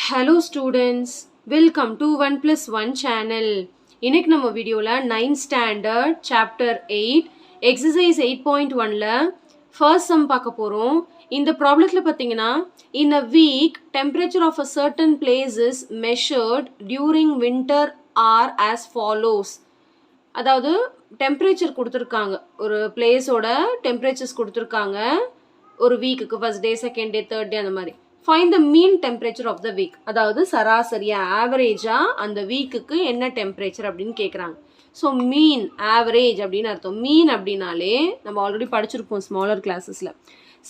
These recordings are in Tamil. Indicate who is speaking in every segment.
Speaker 1: Hello students, welcome to 1 plus 1 channel. இன்னைக்கு நம்ம வீடியோல 9th standard chapter 8 exercise 8.1ல first sum பார்க்க போறோம். இந்த ப்ராப்ளத்துல பாத்தீங்கன்னா in a week temperature of a certain place is measured during winter are as follows. அதாவது டெம்பரேச்சர் கொடுத்துருக்காங்க, ஒரு பிளேஸோட டெம்பரேச்சர்ஸ் கொடுத்துருக்காங்க ஒரு வீக்குக்கு, first day, second day, third day, அந்த மாதிரி. Find the mean temperature of the week, அதாவது சராசரியா ஆவரேஜா அந்த வீக்குக்கு என்ன டெம்பரேச்சர் அப்படின்னு கேட்குறாங்க. ஸோ மீன் ஆவரேஜ் அப்படின்னு அர்த்தம். மீன் அப்படின்னாலே நம்ம ஆல்ரெடி படிச்சிருப்போம் ஸ்மாலர் கிளாஸஸில்.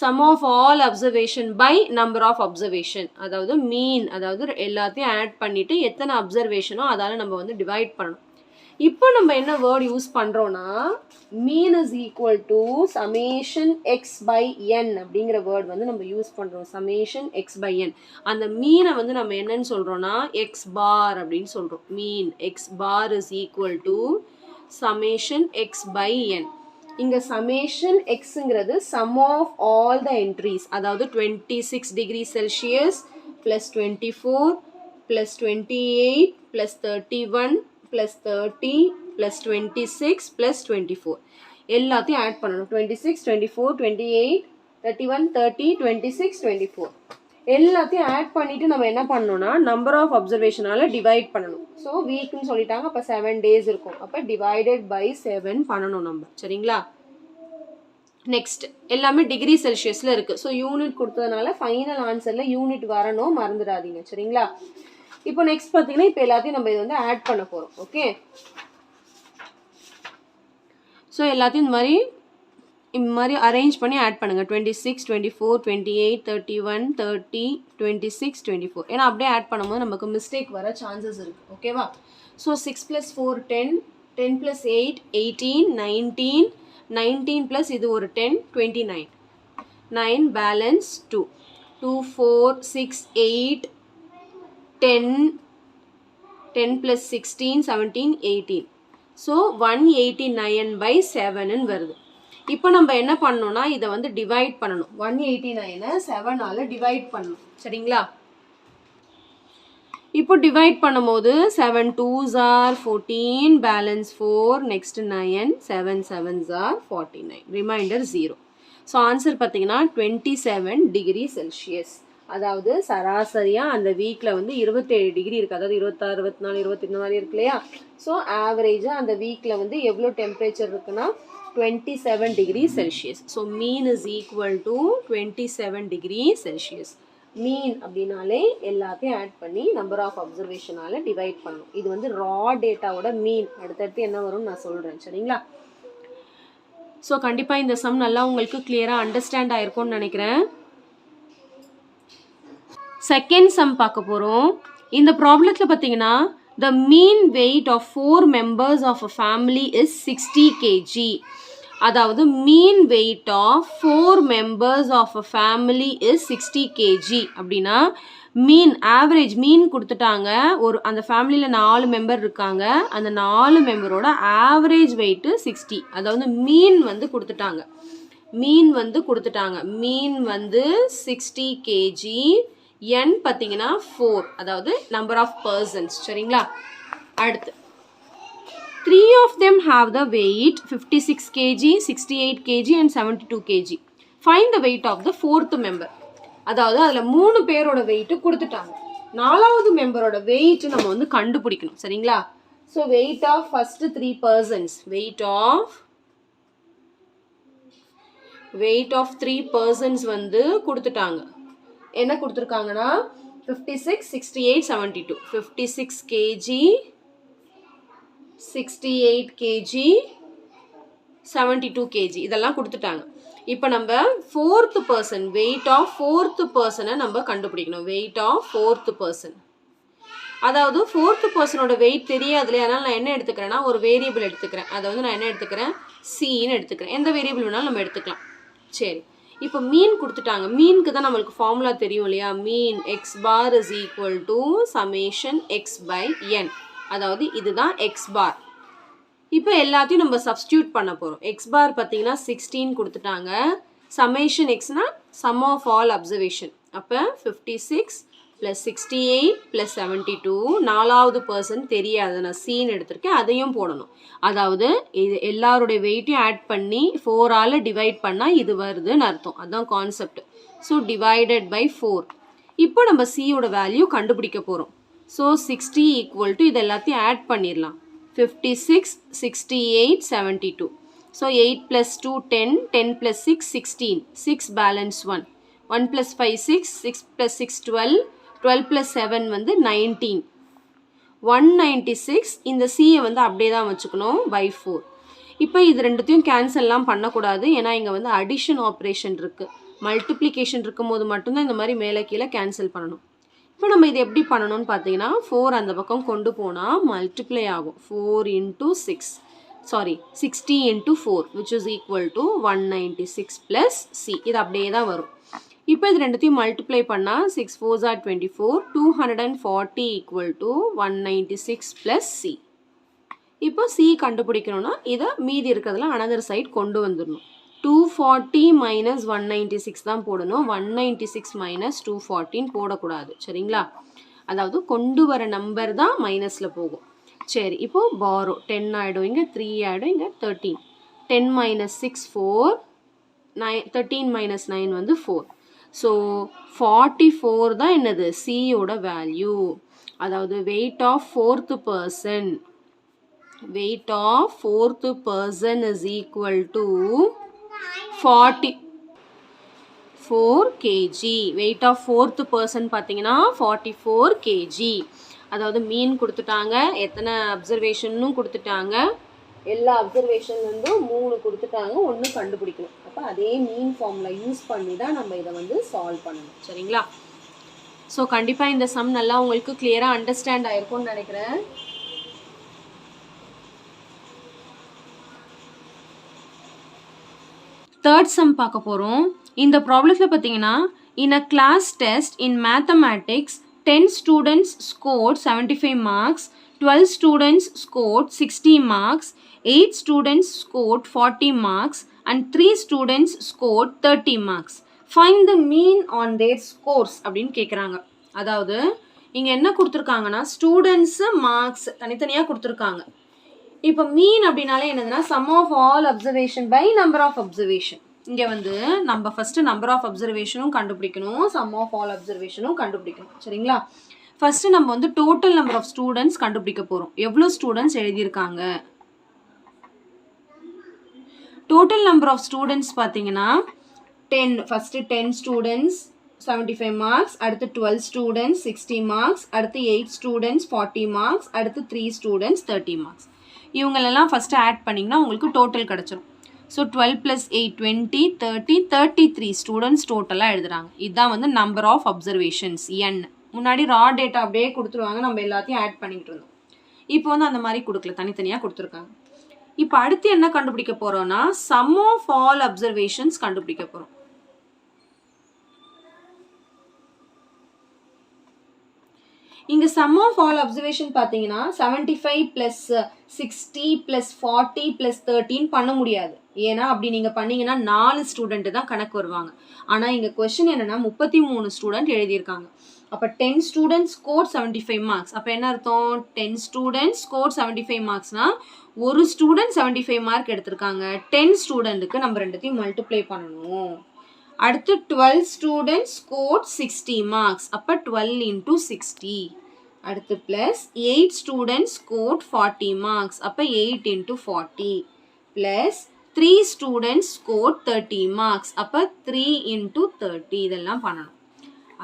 Speaker 1: Sum of all observation by number of observation, அதாவது மீன், அதாவது எல்லாத்தையும் ஆட் பண்ணிட்டு எத்தனை அப்சர்வேஷனோ அதால் நம்ம வந்து டிவைட் பண்ணணும். இப்போ நம்ம என்ன வேர்ட் யூஸ் பண்ணுறோன்னா mean is equal to summation x by n அப்படிங்கிற வேர்ட் வந்து நம்ம யூஸ் பண்ணுறோம். சமேஷன் எக்ஸ் பை என், அந்த மீனை வந்து நம்ம என்னன்னு சொல்கிறோன்னா எக்ஸ் பார் அப்படின்னு சொல்கிறோம். Mean x bar is equal to summation x by n. இங்கே சமேஷன் எக்ஸுங்கிறது sum of all the entries, அதாவது 26 degree Celsius plus 24 plus 28 plus 31 plus 30 plus 26 plus 24 எல்லாத்தையும் ஆட் பண்ணணும். 26, 24, 28, 31, 30, 26, 24 எல்லாத்தையும் ஆட் பண்ணிட்டு நம்ம என்ன பண்ணணும்னா நம்பர் ஆஃப் அப்சர்வேஷனால டிவைட் பண்ணணும். ஸோ வீக்னு சொல்லிட்டாங்க, அப்போ 7 days இருக்கும், அப்போ டிவைடட் பை 7 பண்ணணும் நம்ம. சரிங்களா? நெக்ஸ்ட் எல்லாமே டிகிரி செல்சியஸில் இருக்குது. ஸோ யூனிட் கொடுத்ததுனால ஃபைனல் ஆன்சரில் யூனிட் வரணும், மறந்துடாதீங்க. சரிங்களா? இப்போ நெக்ஸ்ட் பார்த்தீங்கன்னா இப்போ எல்லாத்தையும் நம்ம இது வந்து ஆட் பண்ண போகிறோம். ஓகே, ஸோ எல்லாத்தையும் இந்த மாதிரி அரேஞ்ச் பண்ணி ஆட் பண்ணுங்கள். 26, 24, 28, 31, 30, 26, 24. ஏன்னா அப்படியே ஆட் பண்ணும்போது நமக்கு மிஸ்டேக் வர சான்சஸ் இருக்குது. ஓகேவா? ஸோ 6 + 4 10, 10 + 8 18, 19, 19 + இது ஒரு 10 29, 9 பேலன்ஸ் 2, 2 4 6 8 10, 10 + 16 17 18. ஸோ 189 by 7 வருது. இப்போ நம்ம என்ன பண்ணணும்னா இதை வந்து டிவைட் பண்ணணும். 189 7ஆல் டிவைட் பண்ணணும். சரிங்களா? இப்போ டிவைட் பண்ணும்போது 7 2s are 14, balance 4, next 9, 7 7s are 49, reminder 0. So answer பார்த்தீங்கன்னா 27 டிகிரி செல்சியஸ். அதாவது சராசரியாக அந்த வீக்கில் வந்து 27 டிகிரி இருக்குது, அதாவது 26, 24, 28 மாதிரி இருக்கு இல்லையா? ஸோ ஆவரேஜாக அந்த வீக்கில் வந்து எவ்வளோ டெம்பரேச்சர் இருக்குன்னா 27 degree Celsius. So mean is equal to 27 degree Celsius. Mean அப்படின்னாலே எல்லாத்தையும் ஆட் பண்ணி நம்பர் ஆஃப் அப்சர்வேஷனால் டிவைட் பண்ணணும். இது வந்து ரா டேட்டாவோட மீன். அடுத்தடுத்து என்ன வரும்னு நான் சொல்கிறேன். சரிங்களா? ஸோ கண்டிப்பாக இந்த சம் நல்லா உங்களுக்கு கிளியராக அண்டர்ஸ்டாண்ட் ஆயிருக்கும்னு நினைக்கிறேன். செகண்ட் சம் பார்க்க போகிறோம். இந்த ப்ராப்ளத்தில் பார்த்தீங்கன்னா the mean weight of 4 members of a family is 60 kg. அதாவது mean weight of 4 members of a family is 60 kg அப்படின்னா மீன் ஆவரேஜ் மீன் கொடுத்துட்டாங்க. ஒரு அந்த ஃபேமிலியில் 4 மெம்பர் இருக்காங்க, அந்த 4 மெம்பரோட ஆவரேஜ் வெயிட்டு 60. அதாவது மீன் வந்து கொடுத்துட்டாங்க, மீன் வந்து 60 kg. n பார்த்தீங்கன்னா 4, அதாவது நம்பர் ஆஃப் பர்சன்ஸ். சரிங்களா? அடுத்து 3 of them have the weight 56 kg, 68 kg and 72 kg. Find the weight of the 4th member. அதாவது அதில் 3 பேரோட வெயிட்டு கொடுத்துட்டாங்க, 4வது மெம்பரோட வெயிட் நம்ம வந்து கண்டுபிடிக்கணும். சரிங்களா? So weight of first 3 persons, weight of 3 persons வந்து கொடுத்துட்டாங்க. என்ன கொடுத்துருக்காங்கன்னா 56, 68, 72. 56 kg, 68 kg, 72 kg இதெல்லாம் கொடுத்துட்டாங்க. இப்போ நம்ம 4th person, wait of 4th personனை நம்ம கண்டுபிடிக்கணும். வெயிட் ஆஃப் 4th person, அதாவது 4th personோட வெயிட் தெரியாதுல, அதனால் நான் என்ன எடுத்துக்கிறேன்னா ஒரு வேரியபிள் எடுத்துக்கிறேன். அதை வந்து நான் என்ன எடுத்துக்கிறேன், சின்னு எடுத்துக்கிறேன். எந்த வேரியபிள் வேணாலும் நம்ம எடுத்துக்கலாம். சரி, இப்போ மீன் கொடுத்துட்டாங்க. மீனுக்கு தான் நம்மளுக்கு ஃபார்முலா தெரியும் இல்லையா? Mean x bar is equal to summation x by n, அதாவது இதுதான் எக்ஸ் பார். இப்போ எல்லாத்தையும் நம்ம சப்ஸ்டியூட் பண்ண போகிறோம். எக்ஸ் பார் பார்த்தீங்கன்னா 16 கொடுத்துட்டாங்க. சமேஷன் எக்ஸ்னா சம் ஆஃப் ஆல் அப்சர்வேஷன், அப்போ 56 ப்ளஸ் 68 ப்ளஸ் 72. 4வது பர்சன் தெரியாது, நான் சீன் எடுத்திருக்கேன், அதையும் போடணும். அதாவது இது எல்லாருடைய வெயிட்டையும் ஆட் பண்ணி 4ஆல் டிவைட் பண்ணால் இது வருதுன்னு அர்த்தம். அதுதான் கான்செப்ட். So divided by 4. இப்போ நம்ம சியோட வேல்யூ கண்டுபிடிக்க போகிறோம். ஸோ 60 ஈக்குவல் டு இது எல்லாத்தையும் ஆட் பண்ணிடலாம். 56, 68, 72. ஸோ 8 + 2 10, 10 + 6 16, 6 பேலன்ஸ் 1, 1 + 5 6, 6 + 6 12, 12 + 7 வந்து 19, 196. இந்த சியை வந்து அப்படியே தான் வச்சுக்கணும் பை 4. இப்போ இது ரெண்டுத்தையும் கேன்சல்லாம் பண்ணக்கூடாது, ஏன்னா இங்கே வந்து அடிஷன் ஆப்ரேஷன் இருக்குது. மல்டிப்ளிகேஷன் இருக்கும் போது மட்டும்தான் இந்த மாதிரி மேலே கீழே கேன்சல் பண்ணணும். இப்போ நம்ம இது எப்படி பண்ணணும்னு பார்த்தீங்கன்னா 4 அந்த பக்கம் கொண்டு போனால் மல்டிப்ளை ஆகும். 4 × 6, sorry 60 × 4 which is equal to 196 plus C. இது அப்படியே தான் வரும். இப்போ இது ரெண்டுத்தையும் மல்டிப்ளை பண்ணால் 6 4s are 24, 240 equal to 196 plus C. இப்போ C கண்டுபிடிக்கணும்னா இதை மீதி இருக்கிறதுல another side கொண்டு வந்துடணும். 240 minus 196 தான் போடணும். 196 minus 240 போடக்கூடாது, சரிங்களா? அதாவது கொண்டு வர நம்பர் தான் மைனஸில் போகும். சரி, இப்போ பாரோ 10 ஆகிடும், இங்கே 3 ஆகிடும், இங்கே 13. 10 minus 6 4, 13 minus 9 வந்து 4. ஸோ 44 தான் என்னது சியோட வேல்யூ. அதாவது weight of 4th person, weight of 4th person is equal to 44 kg. weight of 4th person பார்த்தீங்கன்னா 44 kg. அதாவது மீன் கொடுத்துட்டாங்க, எத்தனை அப்சர்வேஷனும் கொடுத்துட்டாங்க, எல்லா அப்சர்வேஷன் வந்து 3 கொடுத்துட்டாங்க, 1 கண்டுபிடிக்கணும். அப்போ அதே மீன் ஃபார்முலா யூஸ் பண்ணி தான் நம்ம இதை வந்து சால்வ் பண்ணணும், சரிங்களா? ஸோ கண்டிப்பாக இந்த சம் நல்லா உங்களுக்கு கிளியராக அண்டர்ஸ்டாண்ட் ஆயிருக்கும்னு நினைக்கிறேன். தேர்ட் சம் பார்க்க போகிறோம். இந்த ப்ராப்ளத்தில் பார்த்தீங்கன்னா in a class test in mathematics 10 students scored 75 marks, 12 students scored 60 marks, 8 students scored 40 marks and 3 students scored 30 marks. Find the mean on their scores அப்படின்னு கேட்குறாங்க. அதாவது இங்கே என்ன கொடுத்துருக்காங்கன்னா ஸ்டூடெண்ட்ஸு மார்க்ஸ் தனித்தனியாக கொடுத்துருக்காங்க. இப்போ மீன் அப்படின்னாலே என்னதுன்னா sum of all observation by number of observation. இங்கே வந்து நம்ம ஃபஸ்ட்டு நம்பர் ஆஃப் அப்சர்வேஷனும் கண்டுபிடிக்கணும், சம் ஆஃப் ஆல் அப்சர்வேஷனும் கண்டுபிடிக்கணும், சரிங்களா? ஃபஸ்ட்டு நம்ம வந்து டோட்டல் நம்பர் ஆஃப் ஸ்டூடெண்ட்ஸ் கண்டுபிடிக்க போகிறோம். எவ்வளோ ஸ்டூடெண்ட்ஸ் எழுதியிருக்காங்க? டோட்டல் நம்பர் ஆஃப் ஸ்டூடெண்ட்ஸ் பார்த்தீங்கன்னா 10. ஃபஸ்ட்டு 10 ஸ்டூடெண்ட்ஸ் 75 மார்க்ஸ், அடுத்து 12 ஸ்டூடெண்ட்ஸ் 60 மார்க்ஸ், அடுத்து 8 ஸ்டூடெண்ட்ஸ் 40 மார்க்ஸ், அடுத்து 3 ஸ்டூடெண்ட்ஸ் 30 மார்க்ஸ். இவங்களெல்லாம் ஃபஸ்ட்டு ஆட் பண்ணிங்கன்னா உங்களுக்கு டோட்டல் கிடச்சிரும். ஸோ 12 + 8 20, 30, 33 ஸ்டூடெண்ட்ஸ் டோட்டலாக எழுதுறாங்க. இதுதான் வந்து நம்பர் ஆஃப் அப்சர்வேஷன்ஸ் n. முன்னாடி ரா டேட்டா அப்படியே கொடுத்துருவாங்க, நம்ம எல்லாத்தையும் ஆட் பண்ணிக்கிட்டு இருந்தோம். இப்போ வந்து அந்த மாதிரி கொடுக்கல, தனித்தனியாக கொடுத்துருக்காங்க. இப்போ அடுத்து என்ன கண்டுபிடிக்க போகிறோம்னா சம் ஆஃப் ஆல் அப்சர்வேஷன்ஸ் கண்டுபிடிக்க போகிறோம். இங்கே சம் ஆஃப் ஆல் அப்சர்வேஷன் பார்த்தீங்கன்னா 75 + 60 + 40 + 13 பண்ண முடியாது. ஏன்னா அப்படி நீங்கள் பண்ணீங்கன்னா 4 ஸ்டூடெண்ட்டு தான் கணக்கு வருவாங்க. ஆனால் இங்கே கொஸ்டின் என்னென்னா 33 ஸ்டூடெண்ட் எழுதியிருக்காங்க. அப்போ 10 ஸ்டூடெண்ட்ஸ் ஸ்கோர் 75 மார்க்ஸ். அப்போ என்ன அர்த்தம்? 10 ஸ்டூடெண்ட்ஸ் ஸ்கோர் 75 மார்க்ஸ்னால் ஒரு ஸ்டூடெண்ட் 75 மார்க் எடுத்திருக்காங்க. 10 ஸ்டூடெண்ட்டுக்கு நம்ம ரெண்டுத்தையும் மல்டிப்ளை பண்ணணும். அடுத்து 12 ஸ்டூடெண்ட்ஸ் ஸ்கோர் 60 மார்க்ஸ். அப்போ 12 × 60. அடுத்து ப்ளஸ் 8 ஸ்டூடெண்ட்ஸ் ஸ்கோர் 40 மார்க்ஸ். அப்போ 8 × 40 ப்ளஸ் 3 ஸ்டூடெண்ட்ஸ் ஸ்கோர் 30 மார்க்ஸ். அப்போ 3 × 30. இதெல்லாம் பண்ணணும்.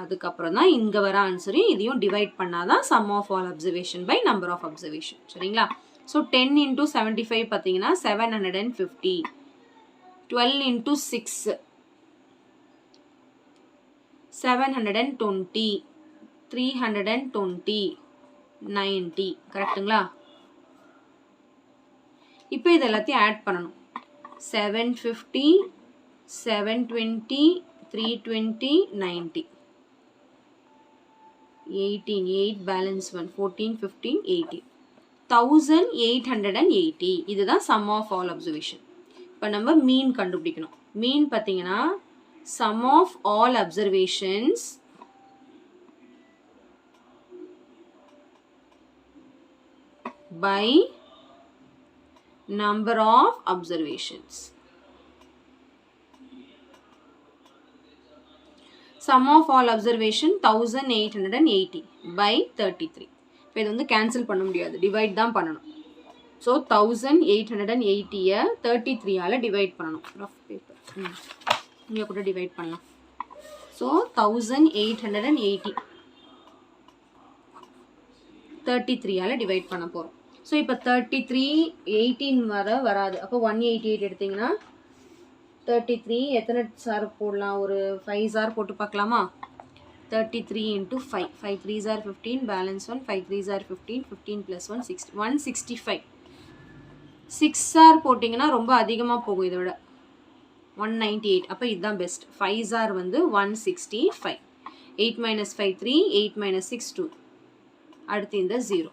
Speaker 1: அதுக்கப்புறம் தான் இங்கே வர ஆன்சரையும் இதையும் டிவைட் பண்ணால் தான் sum of all observation by number of observation, சரிங்களா? ஸோ 10 × 75 பார்த்தீங்கன்னா 750. 12 × 6 720, 320, 90. கரெக்டுங்களா? இப்போ இது எல்லாத்தையும் ஆட் பண்ணணும். 750, 720, 320, 90. 18, 8 பேலன்ஸ் 1, 14, 15, 18. 1880. இதுதான் சம் ஆஃப் ஆல் அப்சர்வேஷன். இப்போ நம்ம மீன் கண்டுபிடிக்கணும். மீன் பார்த்தீங்கன்னா sum of all observations by number of observations. Sum of all observation 1880 by 33. இப்போ இது வந்து கேன்சல் பண்ண முடியாது, டிவைட் தான் பண்ணணும். ஸோ 1880 33 ஆல் டிவைட் பண்ணணும். ரஃப் பேப்பர் இங்கே கூட டிவைட் பண்ணலாம். ஸோ 1880 33 ஆல் டிவைட் பண்ண போகிறோம். ஸோ இப்போ 33 18 வராது. அப்போ 188 எடுத்திங்கன்னா 33 எத்தனை சார் போடலாம்? ஒரு 5 சார் போட்டு பார்க்கலாமா? 33 into 5. 5 3s are 15, balance 1. 5 3s are 15, 15 plus 1 60, 165. 6 sir போட்டிங்கன்னா ரொம்ப அதிகமாக போகும், இதை விட 198. அப்போ இதுதான் பெஸ்ட். 5 சார் வந்து 165. 8 minus 5 3, 8 minus 6 2. அடுத்து இந்த 0.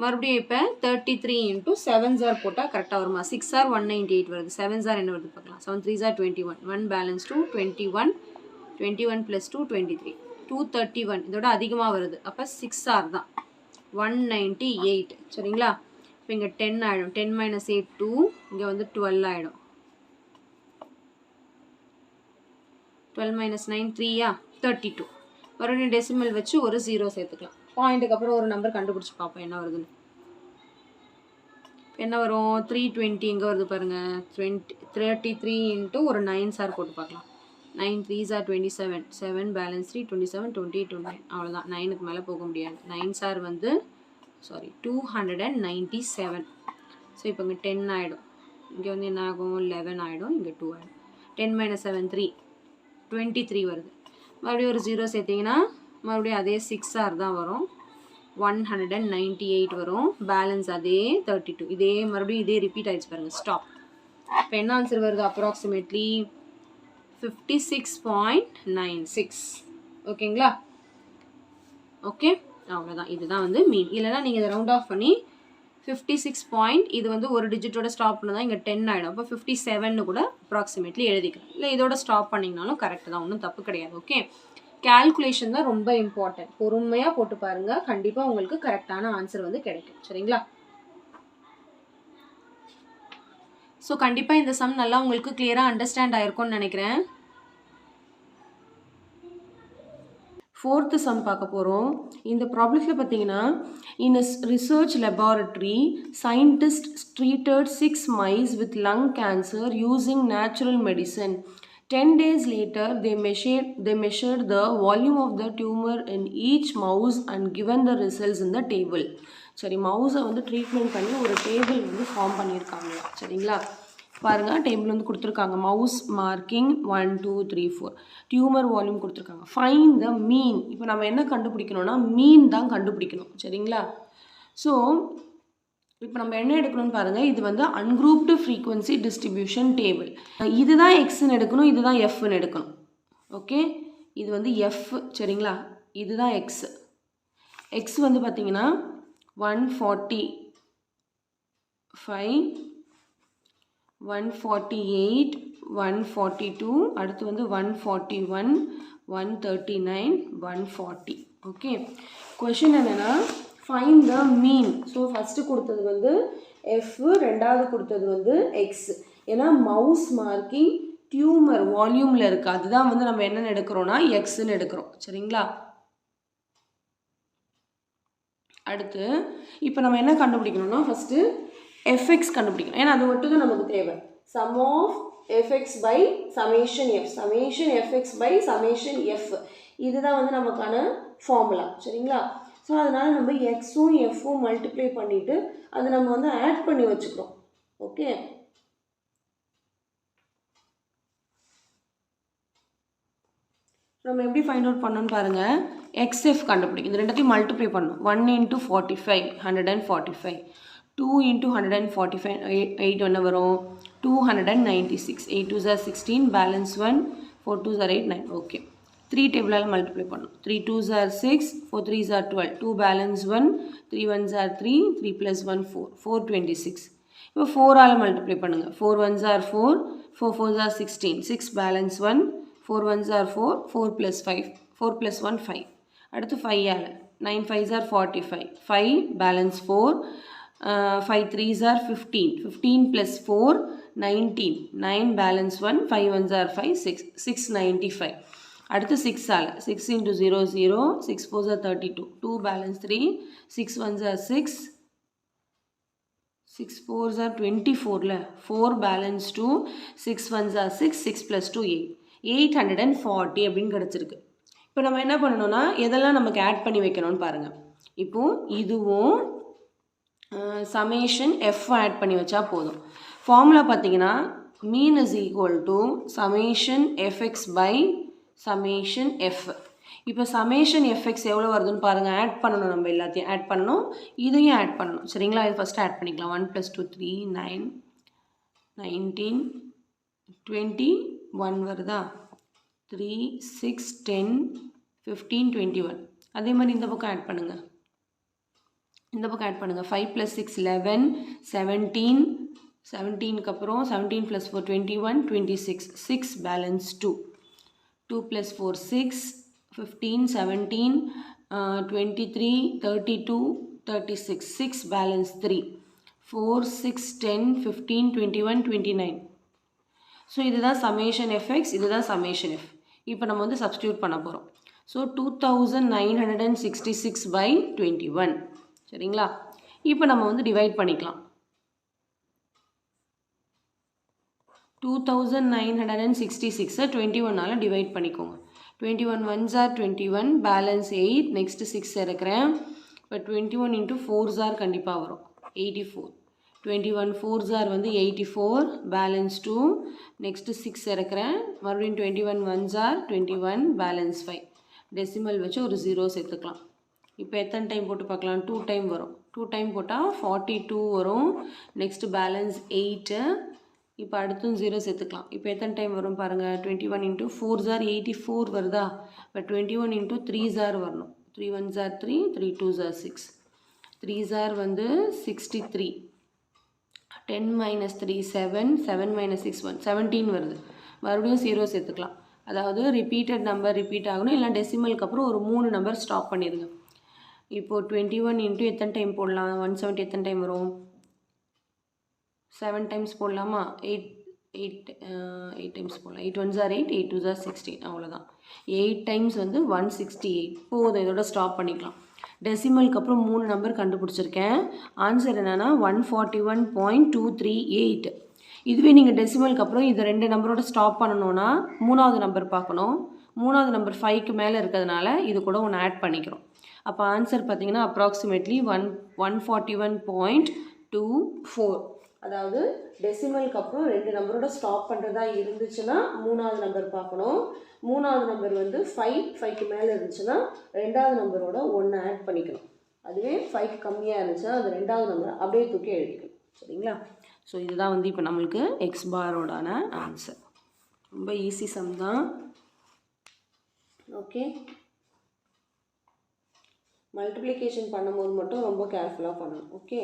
Speaker 1: மறுபடியும் இப்போ 33 into 7 சார் போட்டால் கரெக்டாக வருமா? 6 சார் 198 வருது. 7 சார் என்ன வருது பார்க்கலாம். 7 3s are 21. 1 balance 2, 21. 21 plus 2 23. 231. இதோட அதிகமாக வருது. அப்போ 6 சார் தான் 198. சரிங்களா? இப்போ இங்கே 10 ஆகிடும். 10 minus 8 2. இங்கே வந்து 12 ஆகிடும். 12 minus 9 3 32. மறுபடியும் டெசிமல் வச்சு ஒரு 0 சேர்த்துக்கலாம். பாயிண்ட்டுக்கு அப்புறம் ஒரு நம்பர் கண்டுபிடிச்சி பார்ப்போம் என்ன வருதுன்னு. என்ன வரும்? 320 எங்கே வருது பாருங்கள். 33 into ஒரு 9 சார் போட்டு பார்க்கலாம். 9 3s are 27. 7 balance 3 27 28 29. அவ்வளோதான். 9க்கு மேலே போக முடியாது. 9 சார் வந்து 297. ஸோ இப்போ இங்கே 10 ஆகிடும். இங்கே வந்து என்ன ஆகும்? 11 ஆகிடும். இங்கே 2 ஆகிடும். 10 minus 7 3. 23 வருது. மறுபடியும் ஒரு 0 சேர்த்திங்கன்னா மறுபடியும் அதே 6 சார் தான் வரும். 198 வரும். பேலன்ஸ் அதே 32. இதே மறுபடியும் இதே ரிப்பீட் ஆகிடுச்சு பாருங்கள். ஸ்டாப். இப்போ என்ன ஆன்சர் வருது? அப்ராக்சிமேட்லி 56.96. ஓகேங்களா? ஓகே, அவ்வளோதான். இதுதான் வந்து மீன். இல்லைனா நீங்கள் இதை ரவுண்ட் ஆஃப் பண்ணி 56 இது வந்து ஒரு டிஜிட்டோட ஸ்டாப் பண்ணதான் இங்கே 10 ஆகிடும். அப்போ 57 கூட அப்ராக்சிமேட்லி எழுதிக்கலாம். இல்லை இதோட ஸ்டாப் பண்ணிங்கனாலும் கரெக்டு தான், ஒன்றும் தப்பு கிடையாது. ஓகே, கால்குலேஷன் தான் ரொம்ப இம்பார்ட்டன்ட். பொறுமையாக போட்டு பாருங்கள், கண்டிப்பாக உங்களுக்கு கரெக்டான ஆன்சர் வந்து கிடைக்கும். சரிங்களா? ஸோ கண்டிப்பாக இந்த சம் நல்லா உங்களுக்கு கிளியராக அண்டர்ஸ்டாண்ட் ஆகிருக்கும்னு நினைக்கிறேன். 4th சம் பார்க்க போகிறோம். இந்த ப்ராப்ளத்தில் பார்த்தீங்கன்னா, in a research laboratory, scientists treated 6 mice with lung cancer using natural medicine. 10 days later, they measured the volume of the tumor in each mouse and given the results in the table. சரி, மவுஸை வந்து ட்ரீட்மெண்ட் பண்ணி ஒரு டேபிள் வந்து ஃபார்ம் பண்ணியிருக்காங்க. சரிங்களா? பாருங்கள், டேபிள் வந்து கொடுத்துருக்காங்க. Mouse marking 1 2 3 4. டியூமர் வால்யூம் கொடுத்துருக்காங்க. ஃபைண்ட் த மீன். இப்போ நம்ம என்ன கண்டுபிடிக்கணும்னா மீன் தான் கண்டுபிடிக்கணும். சரிங்களா? ஸோ இப்போ நம்ம என்ன எடுக்கணும்னு பாருங்கள். இது வந்து அன்குரூப்டு ஃப்ரீக்வன்சி டிஸ்ட்ரிபியூஷன் டேபிள். இதுதான் எக்ஸ்ன்னு எடுக்கணும், இதுதான் எஃப்னு எடுக்கணும். ஓகே, இது வந்து எஃப். சரிங்களா? இதுதான் எக்ஸ். எக்ஸ் வந்து பார்த்தீங்கன்னா 145, 148, 142, அடுத்து வந்து 141, 139, 140. ஓகே, கொஷின் என்னென்னா find the mean. So first கொடுத்தது வந்து எஃப், ரெண்டாவது கொடுத்தது வந்து எக்ஸ். ஏன்னா மவுஸ் மார்க்கிங் டியூமர் வால்யூமில் இருக்குது. அதுதான் வந்து நம்ம என்னென்னு எடுக்கிறோன்னா எக்ஸ்ன்னு எடுக்கிறோம். சரிங்களா? அடுத்து இப்போ நம்ம என்ன கண்டுபிடிக்கணும்னா ஃபஸ்ட்டு எஃப்எக்ஸ் கண்டுபிடிக்கணும். ஏன்னா அது மட்டும் தான் நமக்கு தேவை. Sum of FX by summation F, summation FX by summation F, இதுதான் வந்து நமக்கான ஃபார்முலா. சரிங்களா? ஸோ அதனால் நம்ம எக்ஸும் எஃப்பும் மல்டிப்ளை பண்ணிவிட்டு அதை நம்ம வந்து ஆட் பண்ணி வச்சுக்கிறோம். ஓகே, நம்ம எப்படி ஃபைண்ட் அவுட் பண்ணணும்னு பாருங்கள். எக்ஸ்எஃப் கண்டுபிடிக்கும். இது ரெண்டத்தையும் மல்டிப்ளை பண்ணணும். 1 into 45 145, 2 into 145 8 என்ன வரும்? 296. 8 2s are 16, balance 1, 4 2s are 8 9. Okay, 3 டேபிளால் multiply பண்ணணும். 3 2s are 6, 4 3s are 12, 2 balance 1, 3 1s are 3, 3 plus 1 4, 426. இப்போ 4ஆல் மல்டிப்ளை பண்ணுங்கள். 4 1s are 4, 4 4s are 16, 6 balance 1, 4 1s are 4, 4 plus 5, 4 plus 1 5. அடுத்து 5ஆல் 9 5s are 45, 5 balance 4, 5 3s are 15. 15 plus 4, 19. 9 balance 1, 5 1s are 5, 6. 695. அடுத்து 6 all 6 into 0 0, 6 4s are 32. 2 balance 3, 6 1s are 6, 6 4s are 24. 4 balance 2, 6 1s are 6, 6 plus 2 8. 840 அப்படின்னு கிடச்சிருக்கு. இப்போ நம்ம என்ன பண்ணணும்னா எதெல்லாம் நமக்கு ஆட் பண்ணி வைக்கணும்னு பாருங்கள். இப்போது இதுவும் summation f ஆட் பண்ணி வச்சா போதும். ஃபார்முலா பார்த்தீங்கன்னா mean is equal to summation fx by summation f. இப்போ summation fx எவ்வளோ வருதுன்னு பாருங்கள். ஆட் பண்ணணும், நம்ம எல்லாத்தையும் ஆட் பண்ணணும், இதையும் ஆட் பண்ணணும். சரிங்களா? இது ஃபஸ்ட்டு ஆட் பண்ணிக்கலாம். 1 + 2 3 9 19 21 வருதா? 3 6 10 15 21. அதே மாதிரி இந்த பக்கம் ஆட் பண்ணுங்கள். இந்த பக்கம் ஆட் பண்ணுங்கள். 5 + 6 11 17 17க்கு அப்புறம் 17 + 4 21 26 6 பேலன்ஸ் 2 2 + 4 6 15 17 23 32 36 6 பேலன்ஸ் 3 4 6 10 15 21 29. ஸோ இதுதான் சமேஷன் எஃப்எக்ஸ், இதுதான் சமேஷன் எஃப். இப்போ நம்ம வந்து சப்ஸ்டியூட் பண்ண போகிறோம். ஸோ 2966/21. சரிங்களா? இப்போ நம்ம வந்து டிவைட் பண்ணிக்கலாம். 2966 21ஆல் டிவைட் பண்ணிக்கோங்க. 21 1s are 21, பேலன்ஸ் 8, நெக்ஸ்ட்டு 6 இருக்கிறேன். இப்போ 21 into 4s are கண்டிப்பாக வரும் 84. 21 4s are வந்து 84, பேலன்ஸ் 2, நெக்ஸ்ட்டு 6 இருக்கிறேன். மறுபடியும் 21 1s are 21, பேலன்ஸ் 5. டெசிமல் வச்சு ஒரு 0 சேர்த்துக்கலாம். இப்போ எத்தனை டைம் போட்டு பார்க்கலாம்? 2 டைம் வரும். 2 டைம் போட்டால் 42 வரும். Next balance 8. இப்போ அடுத்தும் 0 சேர்த்துக்கலாம். இப்போ எத்தனை டைம் வரும் பாருங்கள். 21 into 4s are 84 வருதா? இப்போ 21 into 3s are வரணும். 3 1s are 3, 3 2s are 6. 3s are வந்து 63. 10 minus 3 7, 7 minus 6 1, 17 வருது. மறுபடியும் 0 சேர்த்துக்கலாம். அதாவது ரிப்பீட்டட் நம்பர் ரிப்பீட் ஆகணும், இல்லை டெசிமலுக்கு அப்புறம் ஒரு 3 நம்பர் ஸ்டாப் பண்ணிடுங்க. இப்போது 21 into எத்தனை டைம் போடலாம்? 170 எத்தனை டைம் வரும்? 7 டைம்ஸ் போடலாமா? 8 டைம்ஸ் போடலாம். 8 1s are 8, 8 2s are 16. அவ்வளோதான். 8 டைம்ஸ் வந்து 168. போதும், இதோட ஸ்டாப் பண்ணிக்கலாம். டெசிமலுக்கு அப்புறம் 3 நம்பர் கண்டுபிடிச்சிருக்கேன். ஆன்சர் என்னென்னா 141.238. இதுவே நீங்கள் டெசிமலுக்கு அப்புறம் இது 2 நம்பரோட ஸ்டாப் பண்ணணுன்னா 3வது நம்பர் பார்க்கணும். 3வது நம்பர் 5க்கு மேலே இருக்கிறதுனால இது கூட ஒன்று ஆட் பண்ணிக்கிறோம். அப்போ ஆன்சர் பார்த்தீங்கன்னா அப்ராக்சிமேட்லி 141.24. அதாவது டெசிமலுக்கு அப்புறம் 2 நம்பரோட ஸ்டாப் பண்ணுறதா இருந்துச்சுன்னா 3வது நம்பர் பார்க்கணும். 3வது நம்பர் வந்து 5க்கு மேலே இருந்துச்சுன்னா 2வது நம்பரோட 1 ஆட் பண்ணிக்கணும். அதுவே 5க்கு கம்மியாக இருந்துச்சுன்னா அது 2வது நம்பர் அப்படியே தூக்கி எழுதிக்கணும். சரிங்களா? ஸோ இதுதான் வந்து இப்போ நம்மளுக்கு எக்ஸ் பாரோடான ஆன்சர். ரொம்ப ஈஸி சம் தான். ஓகே, மல்டிப்ளிகேஷன் பண்ணும்போது மட்டும் ரொம்ப கேர்ஃபுல்லாக பண்ணணும். ஓகே,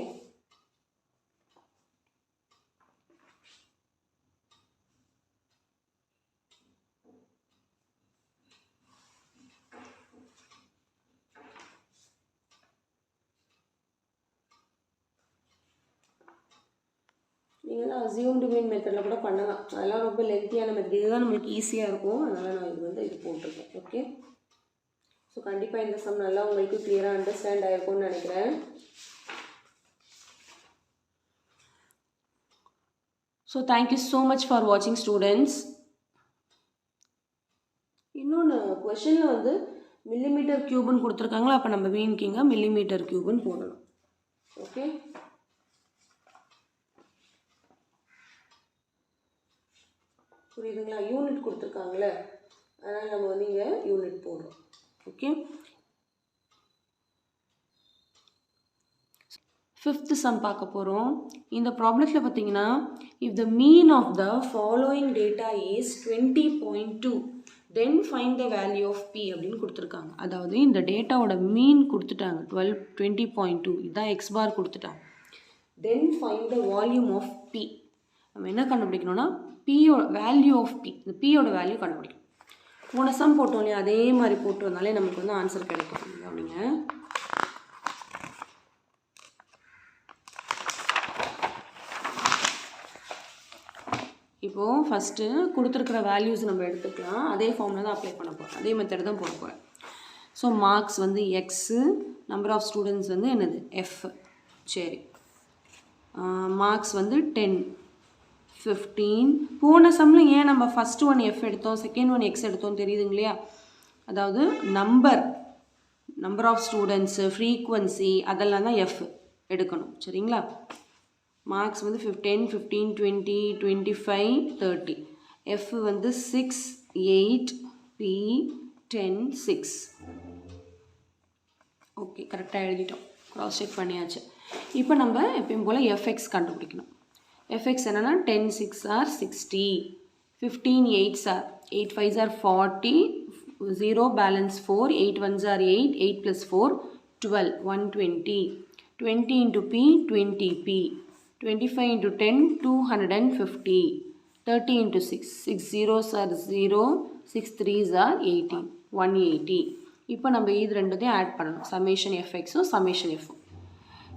Speaker 1: நீங்கள் தான் அசியூம்டு மீன் மெத்தடில் கூட பண்ணலாம். அதெல்லாம் ரொம்ப லென்த்தியான மெத்தட். இதுதான் நம்மளுக்கு ஈஸியாக இருக்கும், அதனால் நான் இது போட்டிருக்கேன். ஓகே, ஸோ கண்டிப்பாக இந்த சம் நல்லா உங்களுக்கு கிளியராக அண்டர்ஸ்டாண்ட் ஆகிருக்கும்னு நினைக்கிறேன். So thank you so much for வாட்சிங் ஸ்டூடெண்ட்ஸ். இன்னொன்று கொஷனில் வந்து மில்லிமீட்டர் க்யூப்னு கொடுத்துருக்காங்களா, அப்போ நம்ம வீண்கிங்க மில்லிமீட்டர் க்யூப்னு போடணும். ஓகே, புரியுதுங்களா? யூனிட் கொடுத்துருக்காங்களே, அதனால் நம்ம வந்து இங்கே யூனிட் போடுறோம். ஓகே, 5th சம் பார்க்க போகிறோம். இந்த ப்ராப்ளத்தில் பார்த்தீங்கன்னா, if the mean of the following data is 20.2 then find the value of P அப்படின்னு கொடுத்துருக்காங்க. அதாவது இந்த டேட்டாவோட மீன் கொடுத்துட்டாங்க 20.2, இதுதான் எக்ஸ் பார் கொடுத்துட்டாங்க. Then find the volume of P. நம்ம என்ன கண்டுபிடிக்கணும்னா பியோட வேல்யூ ஆஃப் பி, இந்த பியோட வேல்யூ கண்டுபிடிக்கணும். போன சம் போட்டோம் இல்லையா, அதே மாதிரி போட்டு வந்தாலே நமக்கு வந்து ஆன்சர் கிடைக்கும். அப்படிங்க
Speaker 2: இப்போது ஃபஸ்ட்டு கொடுத்துருக்குற வேல்யூஸ் நம்ம எடுத்துக்கலாம். அதே ஃபார்மில் தான் அப்ளை பண்ண போகிறோம். அதே மெத்தட் தான் போட போகிறேன். ஸோ மார்க்ஸ் வந்து எக்ஸு, நம்பர் ஆஃப் ஸ்டூடெண்ட்ஸ் வந்து என்னது எஃப். சரி, மார்க்ஸ் வந்து 10, 15. போன சம்மில் ஏன் நம்ம ஃபஸ்ட்டு ஒன் எஃப் எடுத்தோம், செகண்ட் ஒன் எக்ஸ் எடுத்தோம் தெரியுதுங்க இல்லையா? அதாவது நம்பர் ஆஃப் ஸ்டூடெண்ட்ஸு, ஃப்ரீக்வன்சி அதெல்லாம் தான் எஃப் எடுக்கணும். சரிங்களா? மார்க்ஸ் வந்து 10, 15, 20, 25, 30. எஃப் வந்து 6, 8, P, 10, 6. ஓகே, கரெக்டாக எழுதிட்டோம். க்ராஸ் செக் பண்ணியாச்சு. இப்போ நம்ம எப்பயும் போல் எஃப்எக்ஸ் கண்டுபிடிக்கணும். எஃப்எக்ஸ் என்னென்னா 10 6 are 60, 15 8s are 8 5s are 40, 0 balance 4, 8 1s are 8, 8 plus 4 12, 120, 20 into P 20P, 25 into 10 250, 30 into 6, 6 zeros are 0, 6 3s are 18, 180. இப்போ நம்ம இது ரெண்டுத்தையும் ஆட் பண்ணணும், சமேஷன் எஃப்எக்ஸும் சமேஷன் எஃப்பும்.